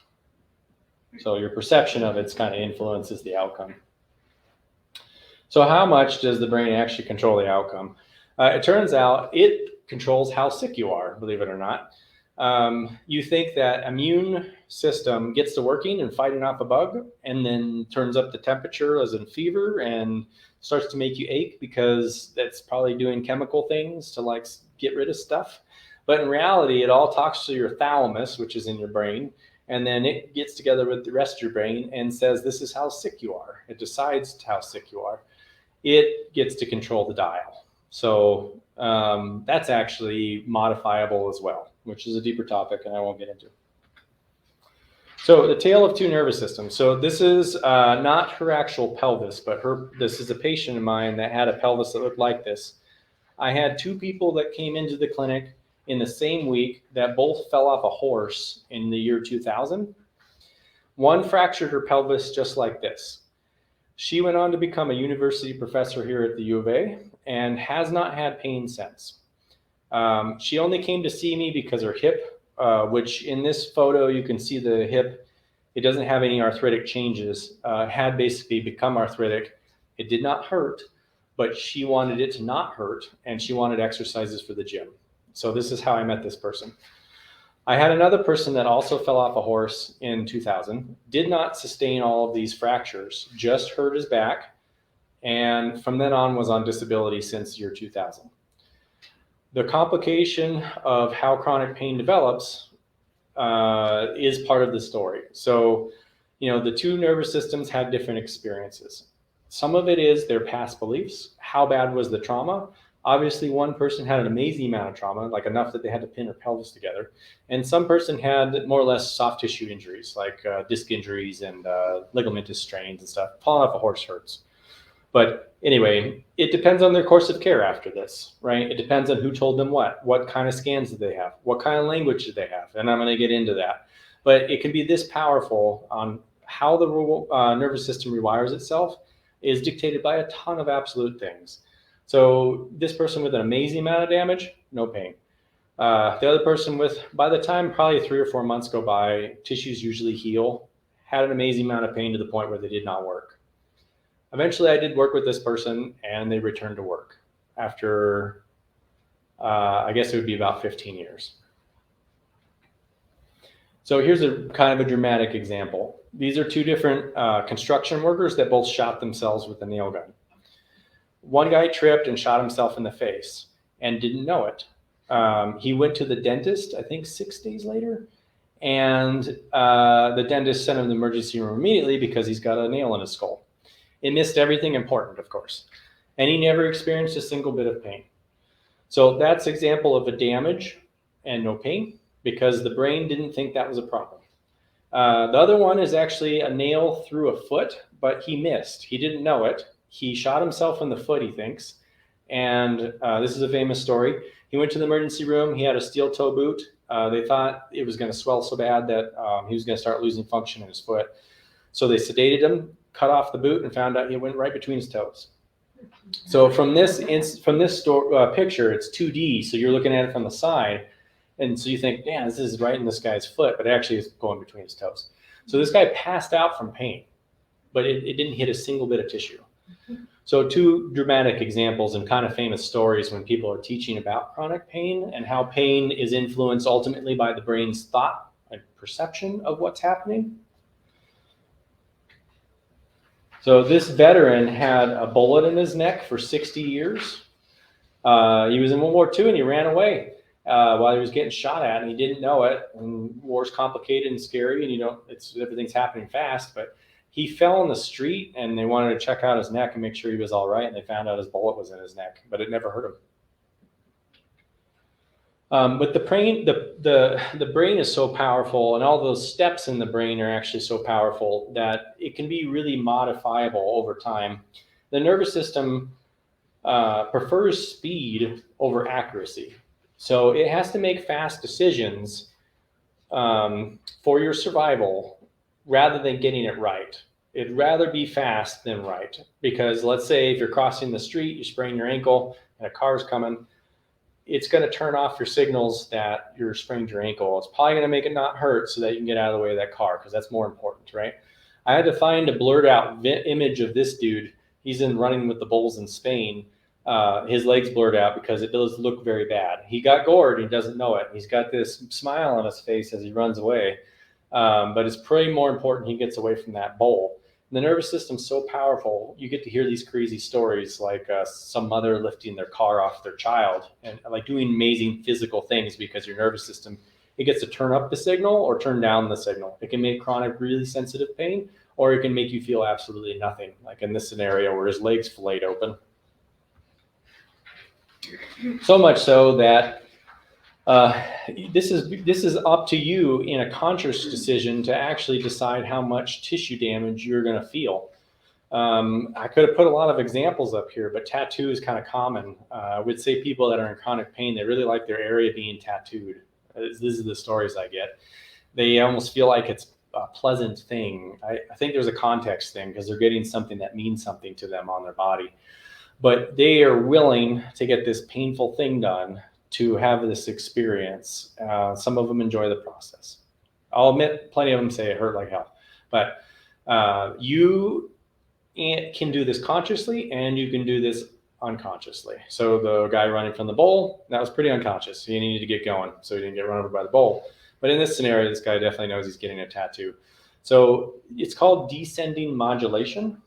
So your perception of it kind of influences the outcome. So how much does the brain actually control the outcome? It turns out it controls how sick you are, believe it or not. You think that immune system gets to working and fighting off a bug and then turns up the temperature as in fever and starts to make you ache because that's probably doing chemical things to like get rid of stuff. But in reality, it all talks to your thalamus, which is in your brain, and then it gets together with the rest of your brain and says, this is how sick you are. It decides how sick you are. It gets to control the dial. So that's actually modifiable as well, which is a deeper topic and I won't get into. So the tale of two nervous systems. So this is not her actual pelvis, but this is a patient of mine that had a pelvis that looked like this. I had two people that came into the clinic in the same week that both fell off a horse in the year 2000. One fractured her pelvis just like this. She went on to become a university professor here at the U of A and has not had pain since. She only came to see me because her hip, which in this photo, you can see the hip, it doesn't have any arthritic changes, had basically become arthritic. It did not hurt, but she wanted it to not hurt and she wanted exercises for the gym. So this is how I met this person. I had another person that also fell off a horse in 2000, did not sustain all of these fractures, just hurt his back, and from then on was on disability since year 2000. The complication of how chronic pain develops is part of the story. So, the two nervous systems had different experiences. Some of it is their past beliefs. How bad was the trauma? Obviously, one person had an amazing amount of trauma, like enough that they had to pin her pelvis together. And some person had more or less soft tissue injuries, like disc injuries and ligamentous strains and stuff. Falling off a horse hurts. But anyway, it depends on their course of care after this, right? It depends on who told them what kind of scans did they have, what kind of language did they have, and I'm going to get into that. But it can be this powerful on how the nervous system rewires itself is dictated by a ton of absolute things. So this person with an amazing amount of damage, no pain. The other person with, by the time probably 3 or 4 months go by, tissues usually heal, had an amazing amount of pain to the point where they did not work. Eventually, I did work with this person, and they returned to work after, I guess it would be about 15 years. So here's a kind of a dramatic example. These are two different construction workers that both shot themselves with a nail gun. One guy tripped and shot himself in the face and didn't know it. He went to the dentist, I think 6 days later, and the dentist sent him to the emergency room immediately because he's got a nail in his skull. It missed everything important, of course, and he never experienced a single bit of pain. So that's an example of a damage and no pain because the brain didn't think that was a problem. The other one is actually a nail through a foot, but he missed. He didn't know it. He shot himself in the foot, he thinks, and this is a famous story. He went to the emergency room. He had a steel toe boot. They thought it was going to swell so bad that he was going to start losing function in his foot. So they sedated him, cut off the boot, and found out it went right between his toes. So from this picture, it's 2D, so you're looking at it from the side, and so you think, yeah, this is right in this guy's foot, but it actually is going between his toes. So this guy passed out from pain, but it didn't hit a single bit of tissue. So two dramatic examples and kind of famous stories when people are teaching about chronic pain and how pain is influenced ultimately by the brain's thought and perception of what's happening. So this veteran had a bullet in his neck for 60 years. He was in World War II and he ran away while he was getting shot at, and he didn't know it. And war's complicated and scary, and everything's happening fast. But he fell in the street, and they wanted to check out his neck and make sure he was all right. And they found out his bullet was in his neck, but it never hurt him. But the brain is so powerful, and all those steps in the brain are actually so powerful that it can be really modifiable over time. The nervous system prefers speed over accuracy. So it has to make fast decisions for your survival rather than getting it right. It'd rather be fast than right. Because let's say if you're crossing the street, you sprain your ankle and a car's coming, it's going to turn off your signals that you're sprained your ankle. It's probably going to make it not hurt so that you can get out of the way of that car, because that's more important, right? I had to find a blurred out image of this dude. He's in Running with the Bulls in Spain. His legs blurred out because it does look very bad. He got gored. He doesn't know it. He's got this smile on his face as he runs away. But it's pretty more important he gets away from that bowl. The nervous system's so powerful, you get to hear these crazy stories like some mother lifting their car off their child and like doing amazing physical things because your nervous system, it gets to turn up the signal or turn down the signal. It can make chronic, really sensitive pain, or it can make you feel absolutely nothing, like in this scenario where his legs filleted open. So much so that this is up to you in a conscious decision to actually decide how much tissue damage you're going to feel. I could have put a lot of examples up here, but tattoo is kind of common. I would say people that are in chronic pain, they really like their area being tattooed. These are the stories I get. They almost feel like it's a pleasant thing. I think there's a context thing because they're getting something that means something to them on their body. But they are willing to get this painful thing done to have this experience. Some of them enjoy the process. I'll admit, plenty of them say it hurt like hell. But you can do this consciously and you can do this unconsciously. So the guy running from the bowl, that was pretty unconscious. He needed to get going so he didn't get run over by the bowl. But in this scenario, this guy definitely knows he's getting a tattoo. So it's called descending modulation.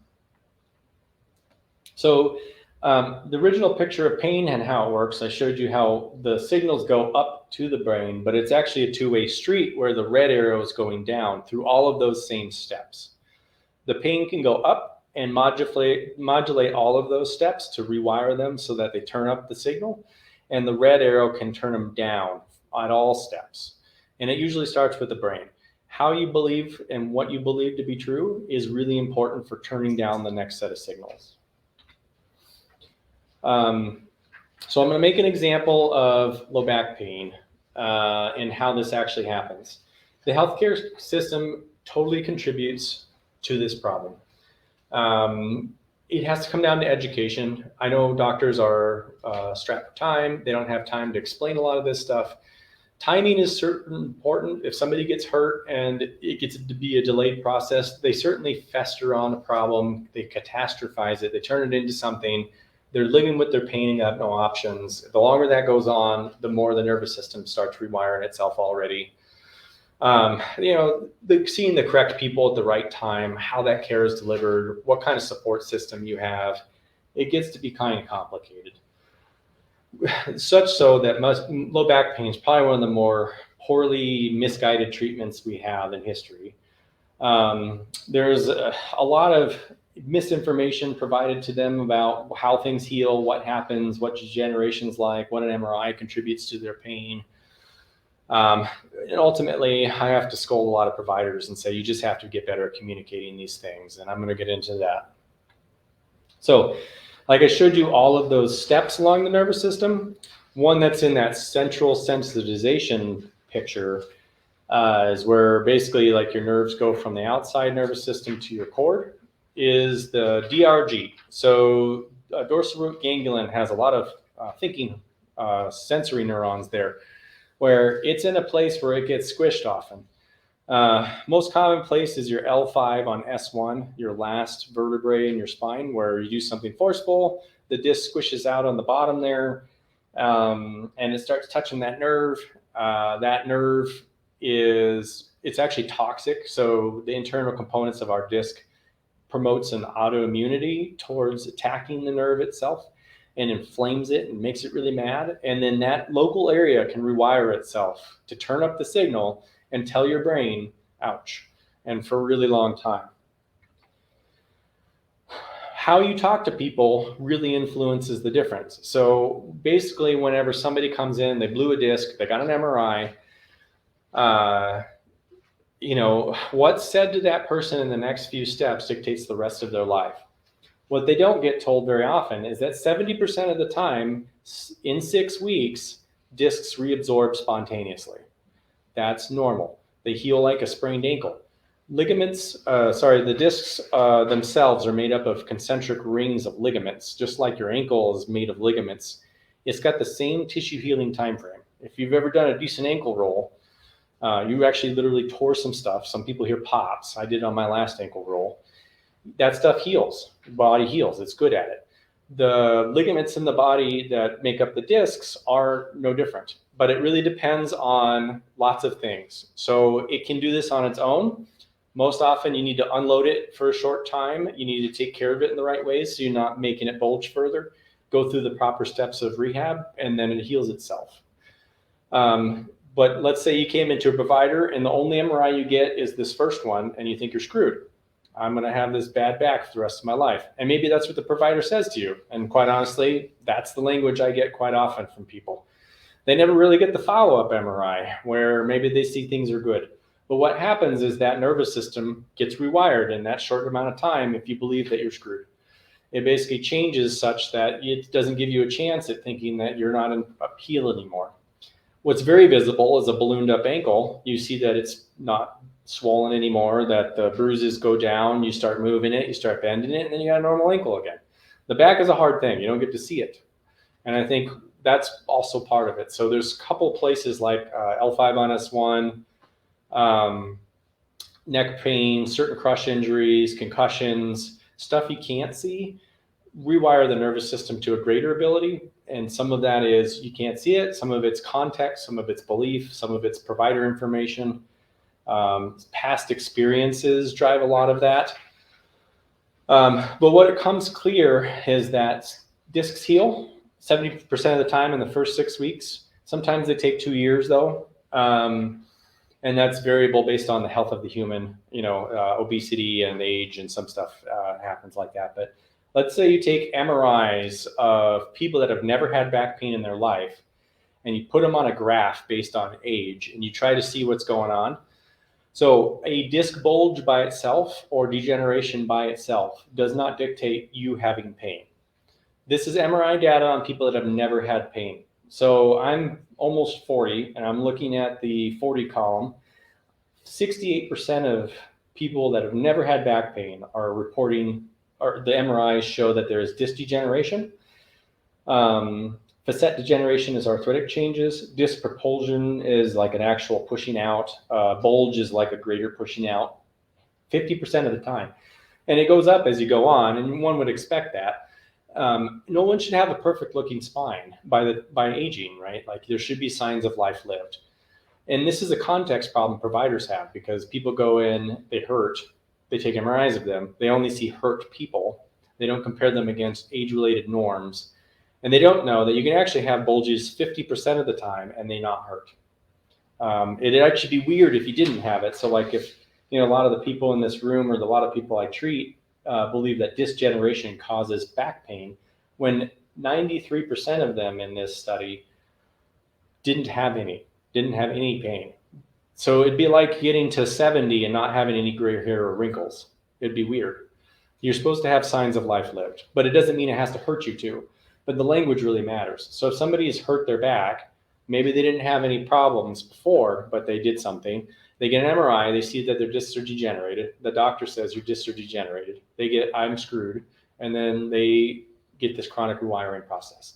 So the original picture of pain and how it works, I showed you how the signals go up to the brain, but it's actually a two-way street where the red arrow is going down through all of those same steps. The pain can go up and modulate all of those steps to rewire them so that they turn up the signal, and the red arrow can turn them down at all steps. And it usually starts with the brain. How you believe and what you believe to be true is really important for turning down the next set of signals. So I'm going to make an example of low back pain and how this actually happens. The healthcare system totally contributes to this problem. It has to come down to education. I know doctors are strapped for time. They don't have time to explain a lot of this stuff. Timing is certainly important. If somebody gets hurt and it gets to be a delayed process, they certainly fester on a problem, they catastrophize it, they turn it into something. They're living with their pain and have no options. The longer that goes on, the more the nervous system starts rewiring itself already. Seeing the correct people at the right time, how that care is delivered, what kind of support system you have, it gets to be kind of complicated. Such so that low back pain is probably one of the more poorly misguided treatments we have in history. There's a lot of misinformation provided to them about how things heal, what happens, what degeneration's like, what an MRI contributes to their pain. And ultimately, I have to scold a lot of providers and say, you just have to get better at communicating these things. And I'm going to get into that. So, like I showed you all of those steps along the nervous system. One that's in that central sensitization picture is where basically like your nerves go from the outside nervous system to your cord, is the DRG. So dorsal root ganglion has a lot of thinking sensory neurons there, where it's in a place where it gets squished often. Most common place is your L5 on S1, your last vertebrae in your spine, where you do something forceful, the disc squishes out on the bottom there, and it starts touching that nerve. That nerve it's actually toxic. So the internal components of our disc promotes an autoimmunity towards attacking the nerve itself and inflames it and makes it really mad. And then that local area can rewire itself to turn up the signal and tell your brain, ouch, and for a really long time. How you talk to people really influences the difference. So basically, whenever somebody comes in, they blew a disc, they got an MRI, what's said to that person in the next few steps dictates the rest of their life. What they don't get told very often is that 70% of the time, in 6 weeks, discs reabsorb spontaneously. That's normal. They heal like a sprained ankle. The discs themselves are made up of concentric rings of ligaments, just like your ankle is made of ligaments. It's got the same tissue healing time frame. If you've ever done a decent ankle roll, you actually literally tore some stuff. Some people hear pops. I did on my last ankle roll. That stuff heals. The body heals. It's good at it. The ligaments in the body that make up the discs are no different, but it really depends on lots of things. So it can do this on its own. Most often you need to unload it for a short time. You need to take care of it in the right ways so you're not making it bulge further. Go through the proper steps of rehab, and then it heals itself. But let's say you came into a provider and the only MRI you get is this first one, and you think you're screwed. I'm going to have this bad back for the rest of my life. And maybe that's what the provider says to you. And quite honestly, that's the language I get quite often from people. They never really get the follow-up MRI where maybe they see things are good. But what happens is that nervous system gets rewired in that short amount of time if you believe that you're screwed. It basically changes such that it doesn't give you a chance at thinking that you're not in appeal anymore. What's very visible is a ballooned up ankle. You see that it's not swollen anymore, that the bruises go down, you start moving it, you start bending it, and then you got a normal ankle again. The back is a hard thing. You don't get to see it. And I think that's also part of it. So there's a couple places like L5 on S1, neck pain, certain crush injuries, concussions, stuff you can't see, rewire the nervous system to a greater ability. And some of that is you can't see it. Some of it's context, some of it's belief, some of it's provider information. Past experiences drive a lot of that. But what it comes clear is that discs heal 70% of the time in the first 6 weeks. Sometimes they take 2 years though. And that's variable based on the health of the human, obesity and age and some stuff happens like that. But let's say you take MRIs of people that have never had back pain in their life and you put them on a graph based on age and you try to see what's going on. So a disc bulge by itself or degeneration by itself does not dictate you having pain. This is MRI data on people that have never had pain. So I'm almost 40 and I'm looking at the 40 column. 68% of people that have never had back pain are reporting, or the MRIs show that there is disc degeneration. Facet degeneration is arthritic changes. Disc propulsion is like an actual pushing out. Bulge is like a greater pushing out 50% of the time. And it goes up as you go on, and one would expect that. No one should have a perfect looking spine by aging, right? Like there should be signs of life lived. And this is a context problem providers have because people go in, they hurt, they take MRIs of them, they only see hurt people. They don't compare them against age-related norms. And they don't know that you can actually have bulges 50% of the time and they not hurt. It'd actually be weird if you didn't have it. So like if, a lot of the people in this room or a lot of people I treat believe that disc degeneration causes back pain, when 93% of them in this study didn't have any pain. So it'd be like getting to 70 and not having any gray hair or wrinkles. It'd be weird. You're supposed to have signs of life lived, but it doesn't mean it has to hurt you to. But the language really matters. So if somebody has hurt their back, maybe they didn't have any problems before, but they did something. They get an MRI, they see that their discs are degenerated. The doctor says your discs are degenerated. They get, I'm screwed. And then they get this chronic rewiring process.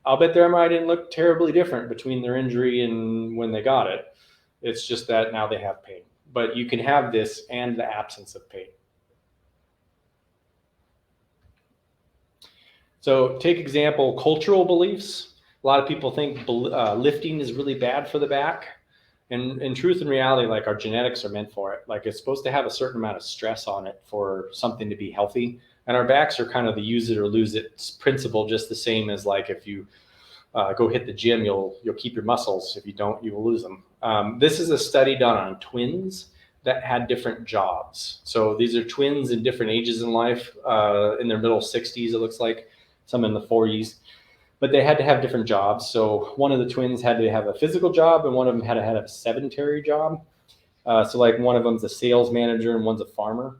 I'll bet their MRI didn't look terribly different between their injury and when they got it. It's just that now they have pain. But you can have this and the absence of pain. So take example, cultural beliefs. A lot of people think lifting is really bad for the back. And in truth and reality, like our genetics are meant for it. Like it's supposed to have a certain amount of stress on it for something to be healthy. And our backs are kind of the use it or lose it principle, just the same as like if you go hit the gym, you'll keep your muscles. If you don't, you will lose them. This is a study done on twins that had different jobs. So these are twins in different ages in life, in their middle 60s, it looks like, some in the 40s. But they had to have different jobs. So one of the twins had to have a physical job and one of them had to have a sedentary job. So like one of them's a sales manager and one's a farmer.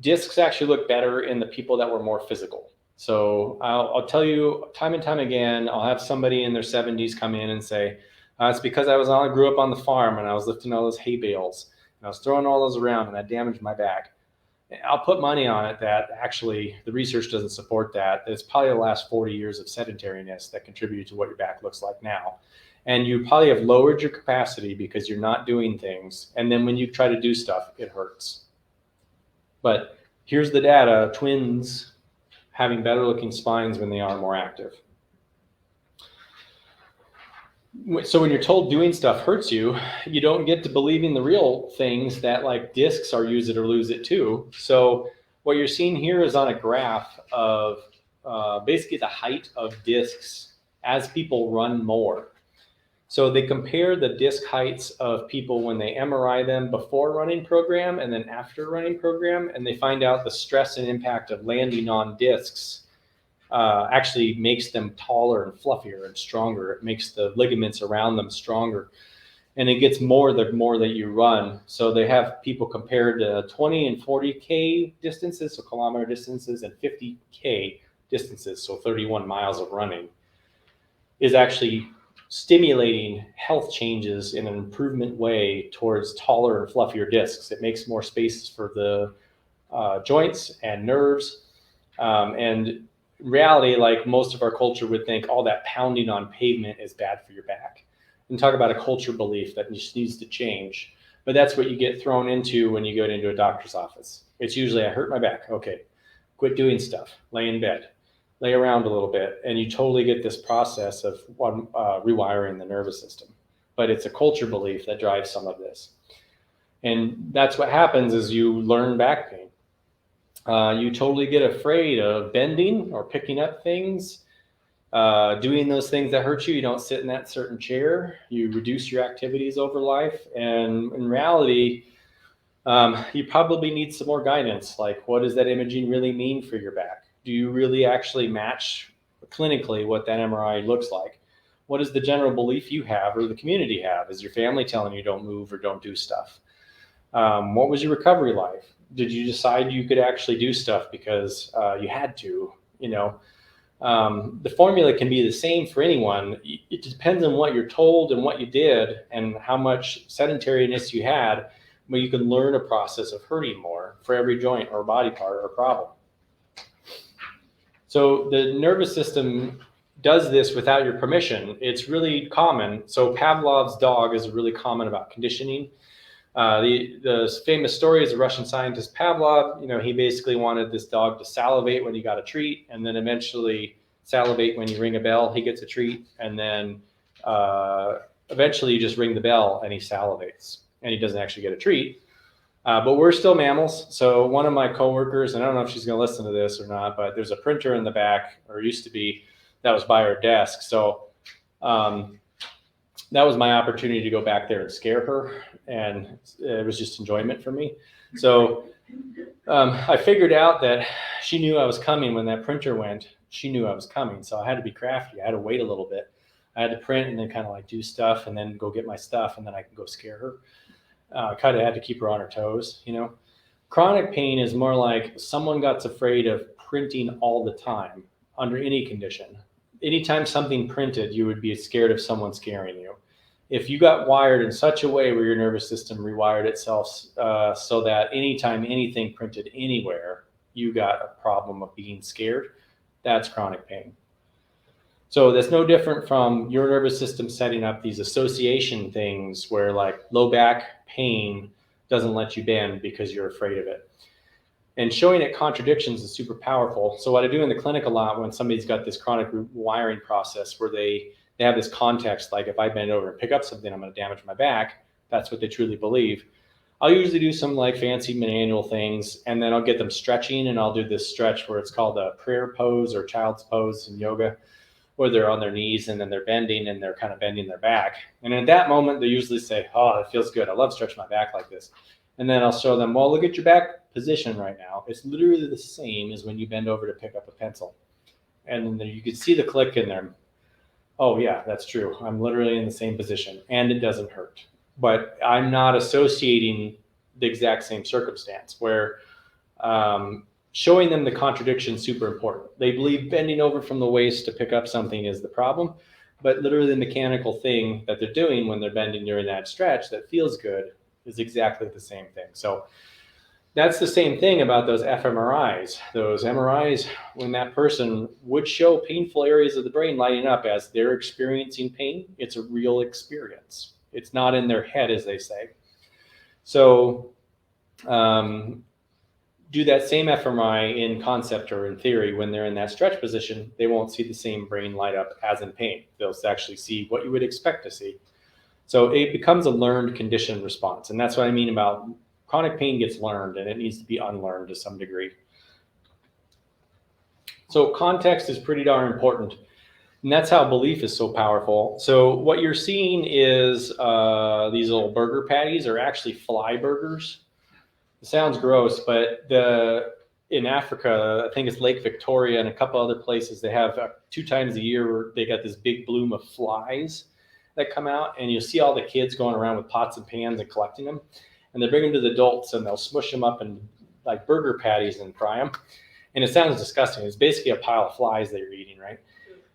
Discs actually look better in the people that were more physical. So I'll tell you time and time again, I'll have somebody in their 70s come in and say, it's because I grew up on the farm and I was lifting all those hay bales and I was throwing all those around and I damaged my back. I'll put money on it that actually the research doesn't support that. It's probably the last 40 years of sedentariness that contributed to what your back looks like now. And you probably have lowered your capacity because you're not doing things. And then when you try to do stuff, it hurts. But here's the data, twins having better looking spines when they are more active. So when you're told doing stuff hurts you, you don't get to believing the real things that like discs are use it or lose it too. So what you're seeing here is on a graph of basically the height of discs as people run more. So they compare the disc heights of people when they MRI them before running program and then after running program, and they find out the stress and impact of landing on discs actually makes them taller and fluffier and stronger. It makes the ligaments around them stronger. And it gets more the more that you run. So they have people compared to 20 and 40K distances, so kilometer distances, and 50K distances, so 31 miles of running, is actually stimulating health changes in an improvement way towards taller and fluffier discs. It makes more spaces for the joints and nerves. And in reality, like most of our culture would think all that pounding on pavement is bad for your back. And talk about a culture belief that just needs to change. But that's what you get thrown into when you go into a doctor's office. It's usually, I hurt my back. Okay, quit doing stuff. Lay in bed. Lay around a little bit. And you totally get this process of rewiring the nervous system. But it's a culture belief that drives some of this. And that's what happens is you learn back pain. You totally get afraid of bending or picking up things. Doing those things that hurt you. You don't sit in that certain chair. You reduce your activities over life. And in reality, you probably need some more guidance. Like, what does that imaging really mean for your back? Do you really actually match clinically what that MRI looks like? What is the general belief you have or the community have? Is your family telling you don't move or don't do stuff? What was your recovery life? Did you decide you could actually do stuff because you had to, the formula can be the same for anyone. It depends on what you're told and what you did and how much sedentariness you had, but you can learn a process of hurting more for every joint or body part or problem. So the nervous system does this without your permission. It's really common. So Pavlov's dog is really common about conditioning. The famous story is the Russian scientist Pavlov. He basically wanted this dog to salivate when he got a treat, and then eventually salivate when you ring a bell, he gets a treat, and then eventually you just ring the bell and he salivates, and he doesn't actually get a treat. But we're still mammals. So one of my coworkers, and I don't know if she's going to listen to this or not, but there's a printer in the back, or used to be, that was by her desk. So that was my opportunity to go back there and scare her, and it was just enjoyment for me. So I figured out that she knew I was coming when that printer went. She knew I was coming, so I had to be crafty. I had to wait a little bit. I had to print and then kind of like do stuff and then go get my stuff, and then I could go scare her. Kind of had to keep her on her toes. Chronic pain is more like someone got afraid of printing all the time under any condition. Anytime something printed, you would be scared of someone scaring you. If you got wired in such a way where your nervous system rewired itself so that anytime anything printed anywhere, you got a problem of being scared, that's chronic pain. So that's no different from your nervous system setting up these association things where like low back pain doesn't let you bend because you're afraid of it. And showing it contradictions is super powerful. So what I do in the clinic a lot when somebody's got this chronic wiring process where they have this context, like if I bend over and pick up something, I'm going to damage my back. That's what they truly believe. I'll usually do some like fancy manual things, and then I'll get them stretching, and I'll do this stretch where it's called a prayer pose or child's pose in yoga, where they're on their knees and then they're bending and they're kind of bending their back. And at that moment, they usually say, oh, it feels good. I love stretching my back like this. And then I'll show them, well, look at your back position right now. It's literally the same as when you bend over to pick up a pencil. And then you can see the click in there. Oh, yeah, that's true. I'm literally in the same position, and it doesn't hurt. But I'm not associating the exact same circumstance where showing them the contradiction is super important. They believe bending over from the waist to pick up something is the problem, but literally the mechanical thing that they're doing when they're bending during that stretch that feels good is exactly the same thing. So that's the same thing about those fMRIs. Those MRIs, when that person would show painful areas of the brain lighting up as they're experiencing pain, it's a real experience. It's not in their head, as they say. So do that same fMRI in concept or in theory when they're in that stretch position, they won't see the same brain light up as in pain. They'll actually see what you would expect to see. So it becomes a learned conditioned response. And that's what I mean about chronic pain gets learned, and it needs to be unlearned to some degree. So context is pretty darn important. And that's how belief is so powerful. So what you're seeing is these little burger patties are actually fly burgers. It sounds gross, but in Africa, I think it's Lake Victoria and a couple other places, they have 2 times a year where they got this big bloom of flies that come out, and you'll see all the kids going around with pots and pans and collecting them, and they bring them to the adults and they'll smush them up in like burger patties and fry them. And it sounds disgusting. It's basically a pile of flies that you're eating, right?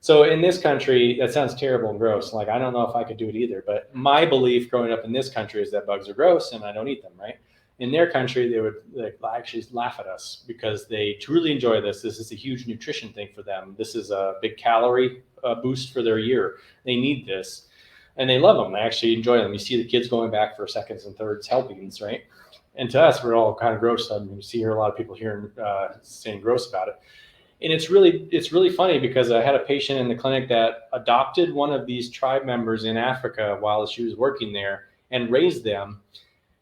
So in this country, that sounds terrible and gross. Like, I don't know if I could do it either, but my belief growing up in this country is that bugs are gross and I don't eat them, right? In their country, they would actually laugh at us because they truly enjoy this. This is a huge nutrition thing for them. This is a big calorie boost for their year. They need this, and they love them. They actually enjoy them. You see the kids going back for seconds and thirds helpings, right? And to us, we're all kind of gross. You see here a lot of people here saying gross about it. And it's really funny because I had a patient in the clinic that adopted one of these tribe members in Africa while she was working there and raised them.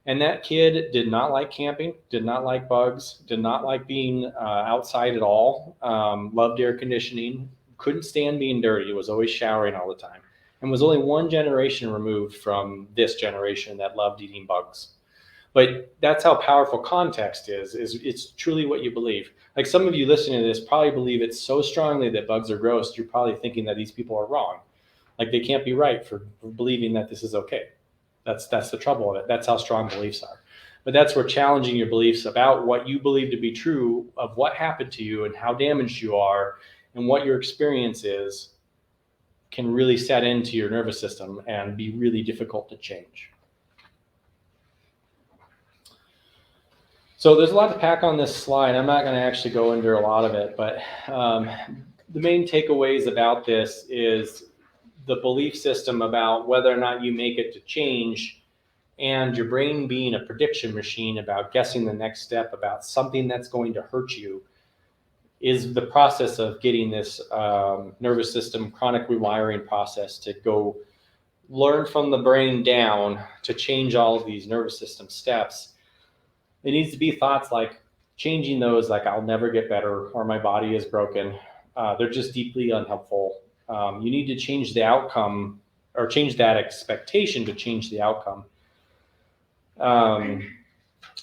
And that kid did not like camping, did not like bugs, did not like being outside at all, loved air conditioning, couldn't stand being dirty, was always showering all the time, and was only 1 generation removed from this generation that loved eating bugs. But that's how powerful context is it's truly what you believe. Like, some of you listening to this probably believe it so strongly that bugs are gross, you're probably thinking that these people are wrong. Like, they can't be right for believing that this is okay. That's the trouble of it. That's how strong beliefs are. But that's where challenging your beliefs about what you believe to be true of what happened to you and how damaged you are and what your experience is can really set into your nervous system and be really difficult to change. So there's a lot to pack on this slide. I'm not going to actually go into a lot of it, but the main takeaways about this is the belief system about whether or not you make it to change, and your brain being a prediction machine about guessing the next step about something that's going to hurt you is the process of getting this nervous system chronic rewiring process to go learn from the brain down to change all of these nervous system steps. It needs to be thoughts like changing those, like I'll never get better or my body is broken. They're just deeply unhelpful. You need to change the outcome or change that expectation to change the outcome. And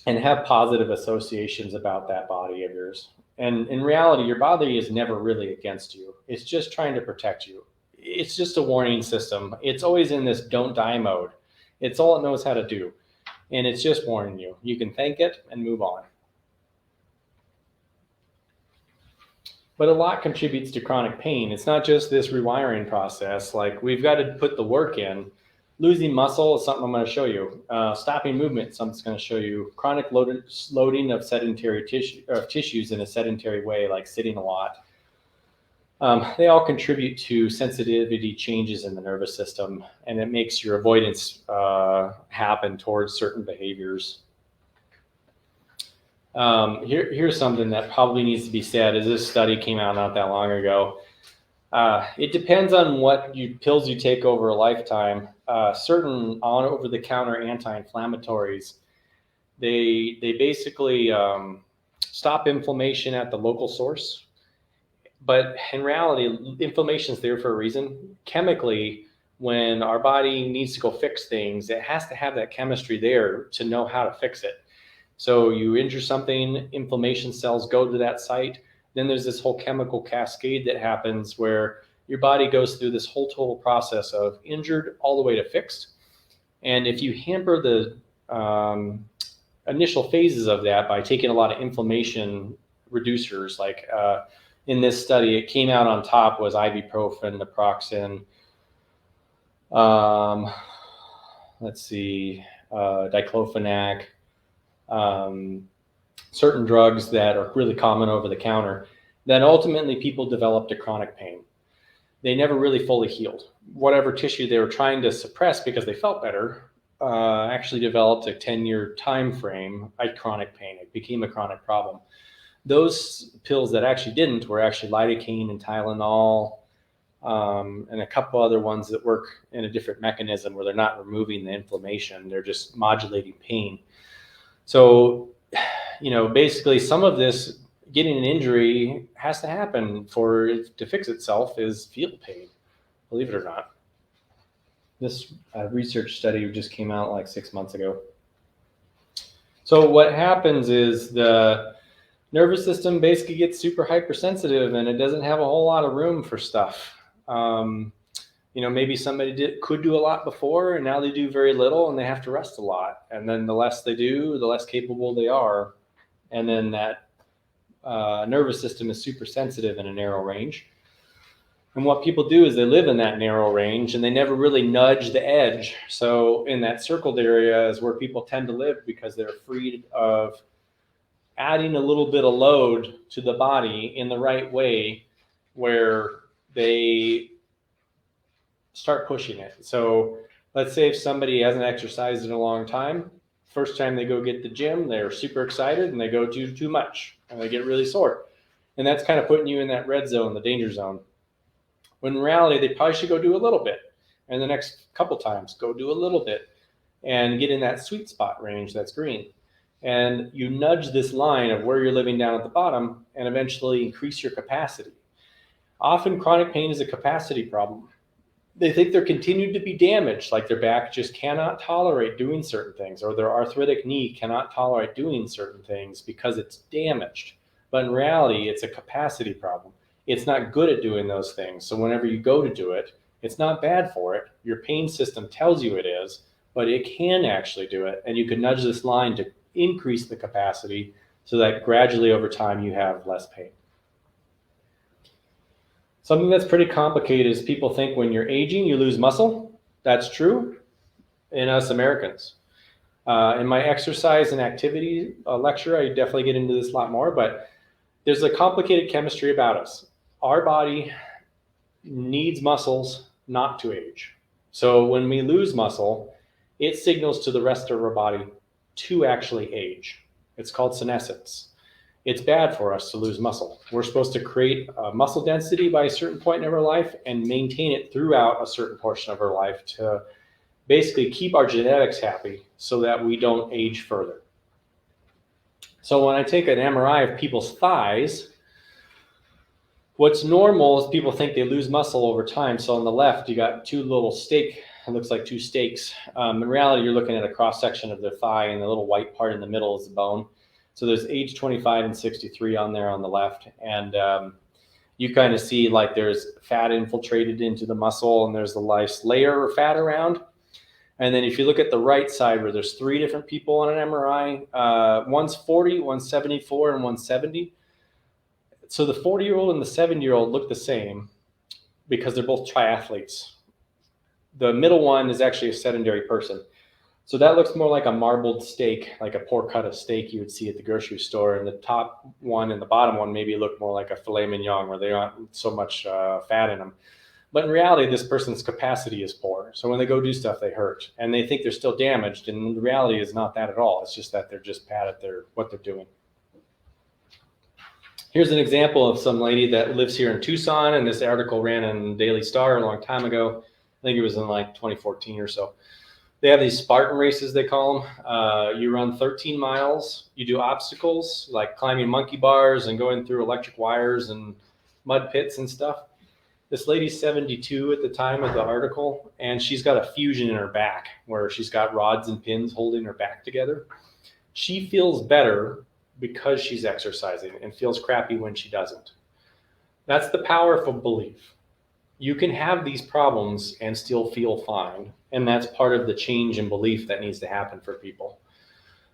have positive associations about that body of yours. And in reality, your body is never really against you. It's just trying to protect you. It's just a warning system. It's always in this don't die mode. It's all it knows how to do. And it's just warning you. You can thank it and move on. But a lot contributes to chronic pain. It's not just this rewiring process. Like, we've got to put the work in. Losing muscle is something I'm going to show you. Stopping movement is something that's going to show you. Chronic loading of sedentary tissues in a sedentary way, like sitting a lot. They all contribute to sensitivity changes in the nervous system, and it makes your avoidance happen towards certain behaviors. Here's something that probably needs to be said, as this study came out not that long ago. It depends on what pills you take over a lifetime. Certain over-the-counter anti-inflammatories, they basically stop inflammation at the local source. But in reality, inflammation is there for a reason. Chemically, when our body needs to go fix things, it has to have that chemistry there to know how to fix it. So you injure something, inflammation cells go to that site. Then there's this whole chemical cascade that happens where your body goes through this whole total process of injured all the way to fixed. And if you hamper the initial phases of that by taking a lot of inflammation reducers, like in this study, it came out on top was ibuprofen, naproxen, diclofenac, certain drugs that are really common over the counter. Then ultimately people developed a chronic pain. They never really fully healed. Whatever tissue they were trying to suppress because they felt better actually developed a 10-year time frame at chronic pain. It became a chronic problem. Those pills that actually didn't were actually lidocaine and Tylenol, and a couple other ones that work in a different mechanism where they're not removing the inflammation, they're just modulating pain. So, basically some of this, getting an injury has to happen for it to fix itself is feel pain, believe it or not. This research study just came out like 6 months ago. So what happens is the nervous system basically gets super hypersensitive and it doesn't have a whole lot of room for stuff. Maybe somebody could do a lot before and now they do very little and they have to rest a lot. And then the less they do, the less capable they are. And then that nervous system is super sensitive in a narrow range. And what people do is they live in that narrow range and they never really nudge the edge. So in that circled area is where people tend to live because they're afraid of adding a little bit of load to the body in the right way where they start pushing it. So let's say if somebody hasn't exercised in a long time, first time they go get the gym, they're super excited and they go do too much and they get really sore. And that's kind of putting you in that red zone, the danger zone. When in reality, they probably should go do a little bit. And the next couple times, go do a little bit and get in that sweet spot range that's green. And you nudge this line of where you're living down at the bottom and eventually increase your capacity. Often chronic pain is a capacity problem. They think they're continued to be damaged, like their back just cannot tolerate doing certain things, or their arthritic knee cannot tolerate doing certain things because it's damaged. But in reality, it's a capacity problem. It's not good at doing those things. So whenever you go to do it, it's not bad for it. Your pain system tells you it is, but it can actually do it. And you can nudge this line to increase the capacity so that gradually over time you have less pain. Something that's pretty complicated is people think when you're aging, you lose muscle. That's true in us Americans. In my exercise and activity lecture, I definitely get into this a lot more, but there's a complicated chemistry about us. Our body needs muscles not to age. So when we lose muscle, it signals to the rest of our body to actually age. It's called senescence. It's bad for us to lose muscle. We're supposed to create muscle density by a certain point in our life and maintain it throughout a certain portion of our life to basically keep our genetics happy so that we don't age further. So when I take an MRI of people's thighs, what's normal is people think they lose muscle over time. So on the left, you got two little steak, it looks like two steaks. In reality, you're looking at a cross section of their thigh, and the little white part in the middle is the bone. So there's age 25 and 63 on there on the left. And you kind of see like there's fat infiltrated into the muscle, and there's a nice layer of fat around. And then if you look at the right side where there's three different people on an MRI, one's 40, one's 74, and one's 70. So the 40-year-old and the 70-year-old look the same because they're both triathletes. The middle one is actually a sedentary person. So that looks more like a marbled steak, like a poor cut of steak you would see at the grocery store. And the top one and the bottom one maybe look more like a filet mignon where they aren't so much fat in them. But in reality, this person's capacity is poor. So when they go do stuff, they hurt. And they think they're still damaged. And the reality is not that at all. It's just that they're just bad at what they're doing. Here's an example of some lady that lives here in Tucson. And this article ran in Daily Star a long time ago. I think it was in like 2014 or so. They have these Spartan races, they call them. You run 13 miles. You do obstacles like climbing monkey bars and going through electric wires and mud pits and stuff. This lady's 72 at the time of the article, and she's got a fusion in her back where she's got rods and pins holding her back together. She feels better because she's exercising and feels crappy when she doesn't. That's the power of belief. You can have these problems and still feel fine, and that's part of the change in belief that needs to happen for people.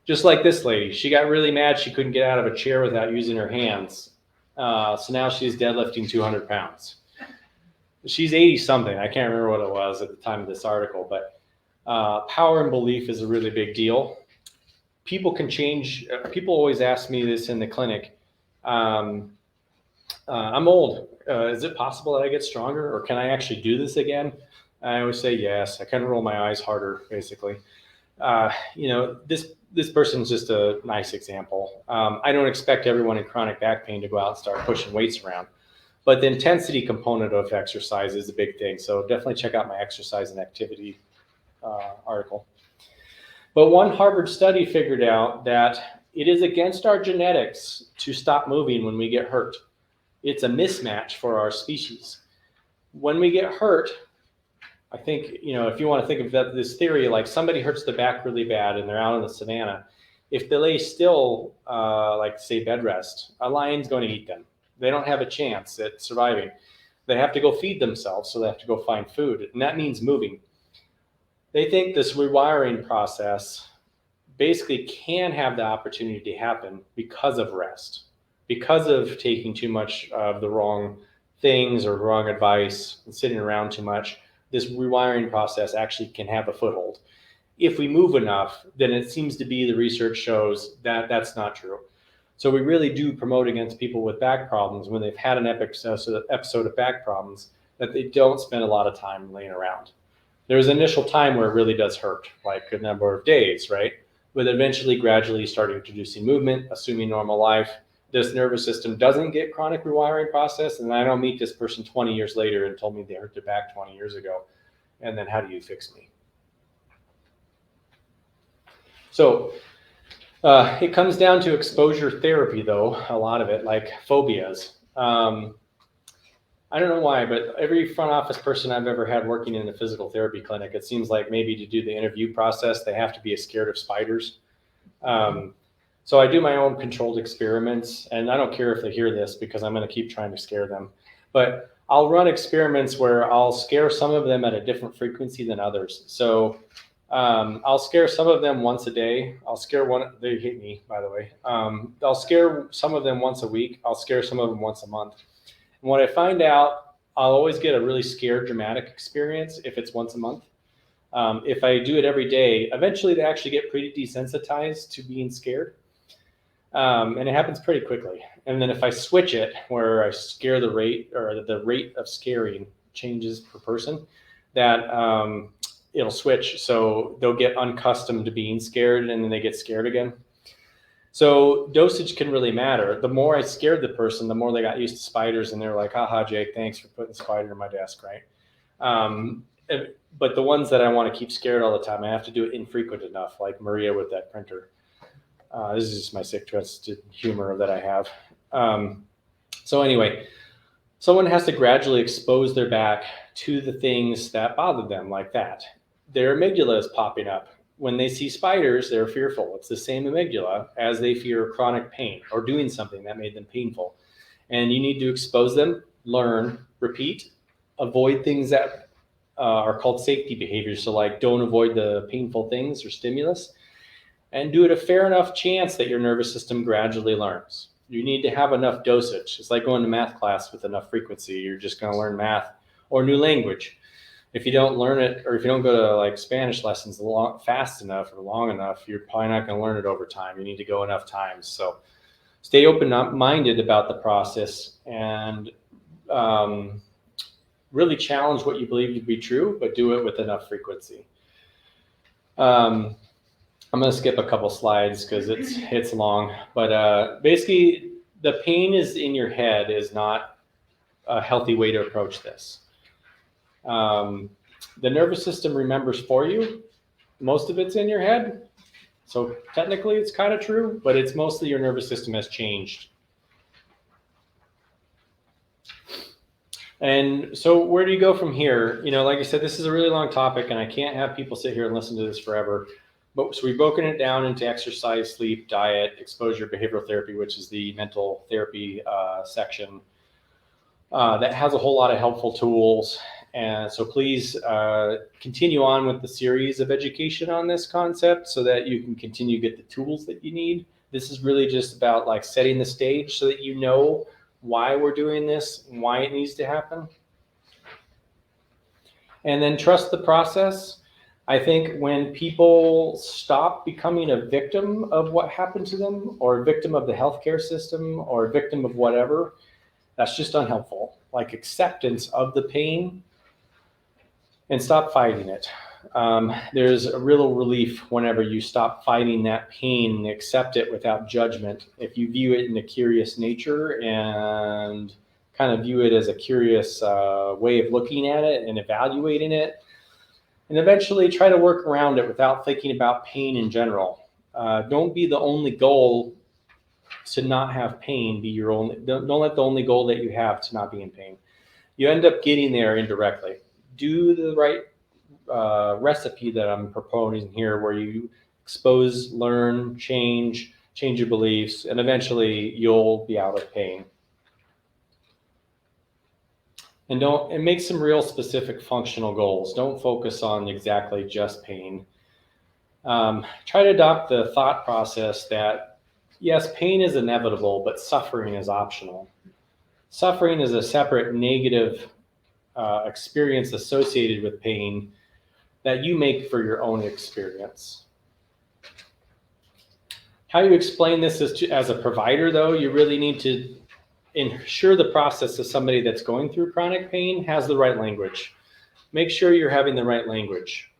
Just like this lady, she got really mad she couldn't get out of a chair without using her hands. So now she's deadlifting 200 pounds. She's 80 something. I can't remember what it was at the time of this article, but power and belief is a really big deal. People can change. People always ask me this in the clinic. I'm old. Is it possible that I get stronger, or can I actually do this again? I always say yes. I kind of roll my eyes harder, basically. This person's just a nice example. I don't expect everyone in chronic back pain to go out and start pushing weights around. But the intensity component of exercise is a big thing. So definitely check out my exercise and activity article. But one Harvard study figured out that it is against our genetics to stop moving when we get hurt. It's a mismatch for our species. When we get hurt, I think, if you want to think of this theory, like somebody hurts the back really bad and they're out in the savannah, if they lay still, like say bed rest, a lion's going to eat them. They don't have a chance at surviving. They have to go feed themselves, so they have to go find food, and that means moving. They think this rewiring process basically can have the opportunity to happen because of rest, because of taking too much of the wrong things or wrong advice and sitting around too much. This rewiring process actually can have a foothold. If we move enough, then it seems to be the research shows that that's not true. So we really do promote against people with back problems when they've had an episode of back problems that they don't spend a lot of time laying around. There's an initial time where it really does hurt, like a number of days, right? But eventually, gradually start introducing movement, assuming normal life. This nervous system doesn't get chronic rewiring process, and I don't meet this person 20 years later and told me they hurt their back 20 years ago. And then how do you fix me? So it comes down to exposure therapy, though, a lot of it, like phobias. I don't know why, but every front office person I've ever had working in a physical therapy clinic, it seems like maybe to do the interview process, they have to be scared of spiders. So I do my own controlled experiments, and I don't care if they hear this because I'm going to keep trying to scare them. But I'll run experiments where I'll scare some of them at a different frequency than others. So I'll scare some of them once a day. I'll scare one. They hit me, by the way. I'll scare some of them once a week. I'll scare some of them once a month. And when I find out, I'll always get a really scared, dramatic experience if it's once a month. If I do it every day, eventually they actually get pretty desensitized to being scared. And it happens pretty quickly. And then if I switch it where I scare the rate, or the rate of scaring changes per person, that it'll switch. So they'll get unaccustomed to being scared and then they get scared again. So dosage can really matter. The more I scared the person, the more they got used to spiders, and they're like, haha, Jake, thanks for putting the spider in my desk, right? But the ones that I want to keep scared all the time, I have to do it infrequent enough, like Maria with that printer. This is just my sick, twisted humor that I have. So anyway, someone has to gradually expose their back to the things that bother them, like that. Their amygdala is popping up. When they see spiders, they're fearful. It's the same amygdala as they fear chronic pain or doing something that made them painful. And you need to expose them, learn, repeat, avoid things that are called safety behaviors. So like don't avoid the painful things or stimulus, and do it a fair enough chance that your nervous system gradually learns. You need to have enough dosage. It's like going to math class with enough frequency. You're just going to learn math or new language. If you don't learn it, or if you don't go to like Spanish lessons fast enough or long enough, you're probably not going to learn it over time. You need to go enough times. So stay open-minded about the process, and really challenge what you believe to be true, but do it with enough frequency. I'm going to skip a couple slides because it's long, but basically the pain is in your head is not a healthy way to approach this. The nervous system remembers for you. Most of it's in your head. So technically it's kind of true, but it's mostly your nervous system has changed. And so where do you go from here? You know, like I said, this is a really long topic and I can't have people sit here and listen to this forever. But so we've broken it down into exercise, sleep, diet, exposure, behavioral therapy, which is the mental therapy section that has a whole lot of helpful tools. And so please continue on with the series of education on this concept so that you can continue to get the tools that you need. This is really just about like setting the stage so that you know why we're doing this and why it needs to happen. And then trust the process. I think when people stop becoming a victim of what happened to them, or a victim of the healthcare system, or a victim of whatever, that's just unhelpful. Like acceptance of the pain and stop fighting it. There's a real relief whenever you stop fighting that pain and accept it without judgment. If you view it in a curious nature and kind of view it as a curious way of looking at it and evaluating it, and eventually try to work around it without thinking about pain in general. Don't be the only goal to not have pain be your only, don't let the only goal that you have to not be in pain. You end up getting there indirectly. Do the right recipe that I'm proposing here, where you expose, learn, change your beliefs, and eventually you'll be out of pain. And make some real specific functional goals. Don't focus on exactly just pain. Try to adopt the thought process that, yes, pain is inevitable, but suffering is optional. Suffering is a separate negative experience associated with pain that you make for your own experience. How you explain this as a provider, though, you really need to ensure the process of somebody that's going through chronic pain has the right language. Make sure you're having the right language.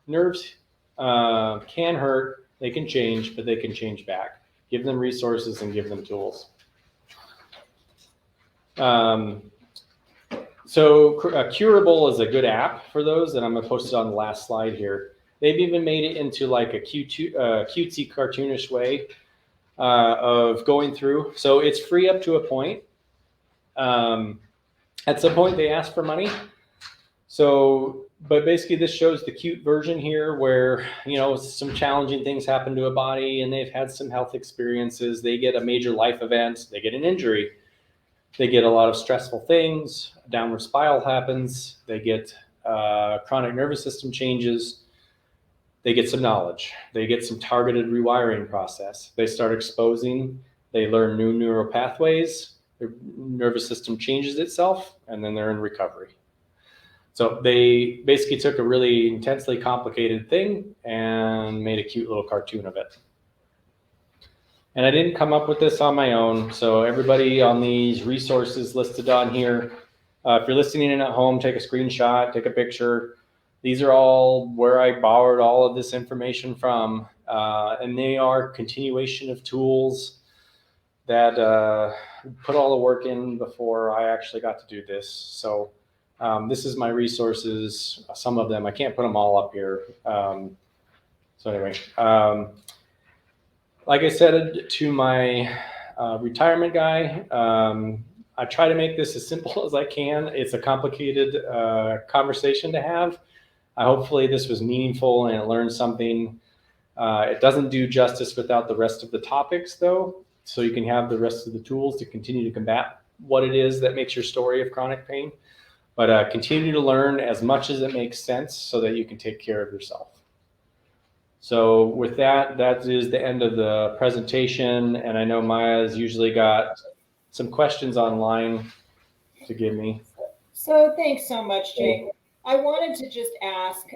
Nerves can hurt, they can change, but they can change back. Give them resources and give them tools. So Curable is a good app for those, and I'm gonna post it on the last slide here. They've even made it into like a cutesy, cartoonish way of going through. So it's free up to a point. At some point they ask for money. So, but basically this shows the cute version here where, you know, some challenging things happen to a body and they've had some health experiences. They get a major life event, they get an injury, they get a lot of stressful things, a downward spiral happens, they get chronic nervous system changes, they get some knowledge, they get some targeted rewiring process, they start exposing, they learn new neural pathways, their nervous system changes itself, and then they're in recovery. So they basically took a really intensely complicated thing and made a cute little cartoon of it. And I didn't come up with this on my own. So everybody on these resources listed on here, if you're listening in at home, take a screenshot, take a picture. These are all where I borrowed all of this information from. And they are continuation of tools that put all the work in before I actually got to do this. So this is my resources, some of them. I can't put them all up here. So anyway, like I said to my retirement guy, I try to make this as simple as I can. It's a complicated conversation to have. Hopefully this was meaningful and it learned something. It doesn't do justice without the rest of the topics though. So you can have the rest of the tools to continue to combat what it is that makes your story of chronic pain. But continue to learn as much as it makes sense so that you can take care of yourself. So with that, that is the end of the presentation. And I know Maya's usually got some questions online to give me. So thanks so much, Jake. I wanted to just ask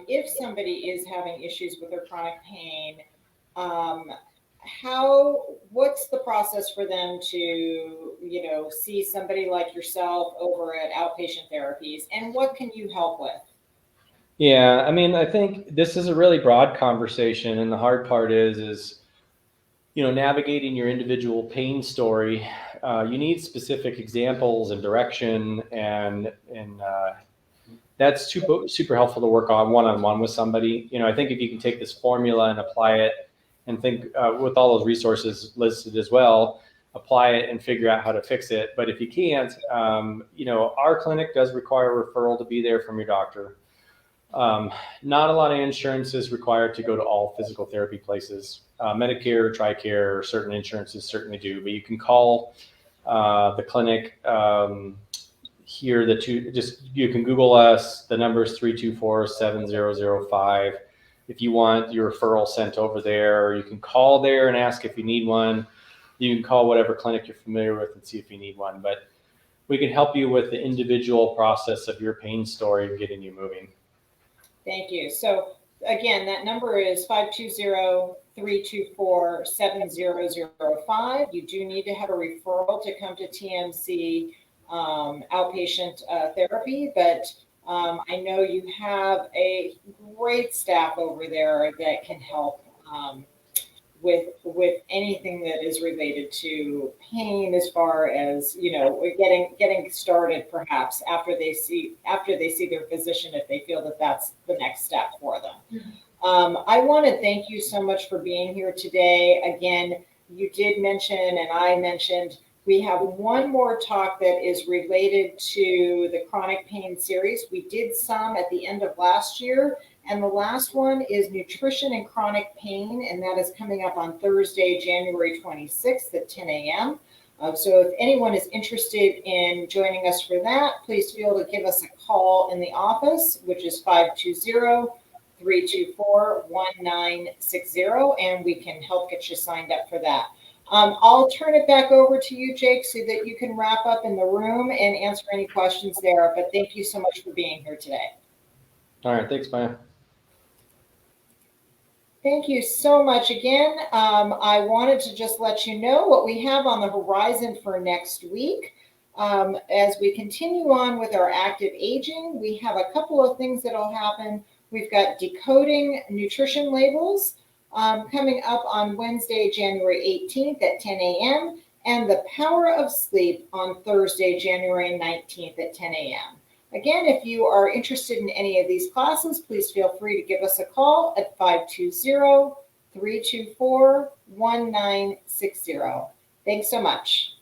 if somebody is having issues with their chronic pain, what's the process for them to, see somebody like yourself over at Outpatient Therapies, and what can you help with? Yeah, I mean, I think this is a really broad conversation, and the hard part is navigating your individual pain story. You need specific examples and direction, and that's super helpful to work on one-on-one with somebody. I think if you can take this formula and apply it, and think with all those resources listed as well, apply it and figure out how to fix it. But if you can't, our clinic does require a referral to be there from your doctor. Not a lot of insurance is required to go to all physical therapy places. Medicare, TRICARE, certain insurances certainly do, but you can call the clinic here. You can Google us. The number is 324-7005. If you want your referral sent over there, you can call there and ask if you need one. You can call whatever clinic you're familiar with and see if you need one. But we can help you with the individual process of your pain story and getting you moving. Thank you. So again, that number is 520-324-7005. You do need to have a referral to come to TMC outpatient therapy, but I know you have a great staff over there that can help with anything that is related to pain, as far as getting started, perhaps after they see their physician, if they feel that that's the next step for them. I want to thank you so much for being here today. Again, you did mention, and I mentioned, we have one more talk that is related to the chronic pain series. We did some at the end of last year, and the last one is nutrition and chronic pain, and that is coming up on Thursday, January 26th at 10 a.m. So if anyone is interested in joining us for that, please feel to give us a call in the office, which is 520-324-1960, and we can help get you signed up for that. I'll turn it back over to you, Jake, so that you can wrap up in the room and answer any questions there. But thank you so much for being here today. All right. Thanks, Maya. Thank you so much again. I wanted to just let you know what we have on the horizon for next week. As we continue on with our active aging, we have a couple of things that will happen. We've got decoding nutrition labels coming up on Wednesday, January 18th at 10 a.m. and the power of sleep on Thursday, January 19th at 10 a.m. Again, if you are interested in any of these classes, please feel free to give us a call at 520-324-1960. Thanks so much.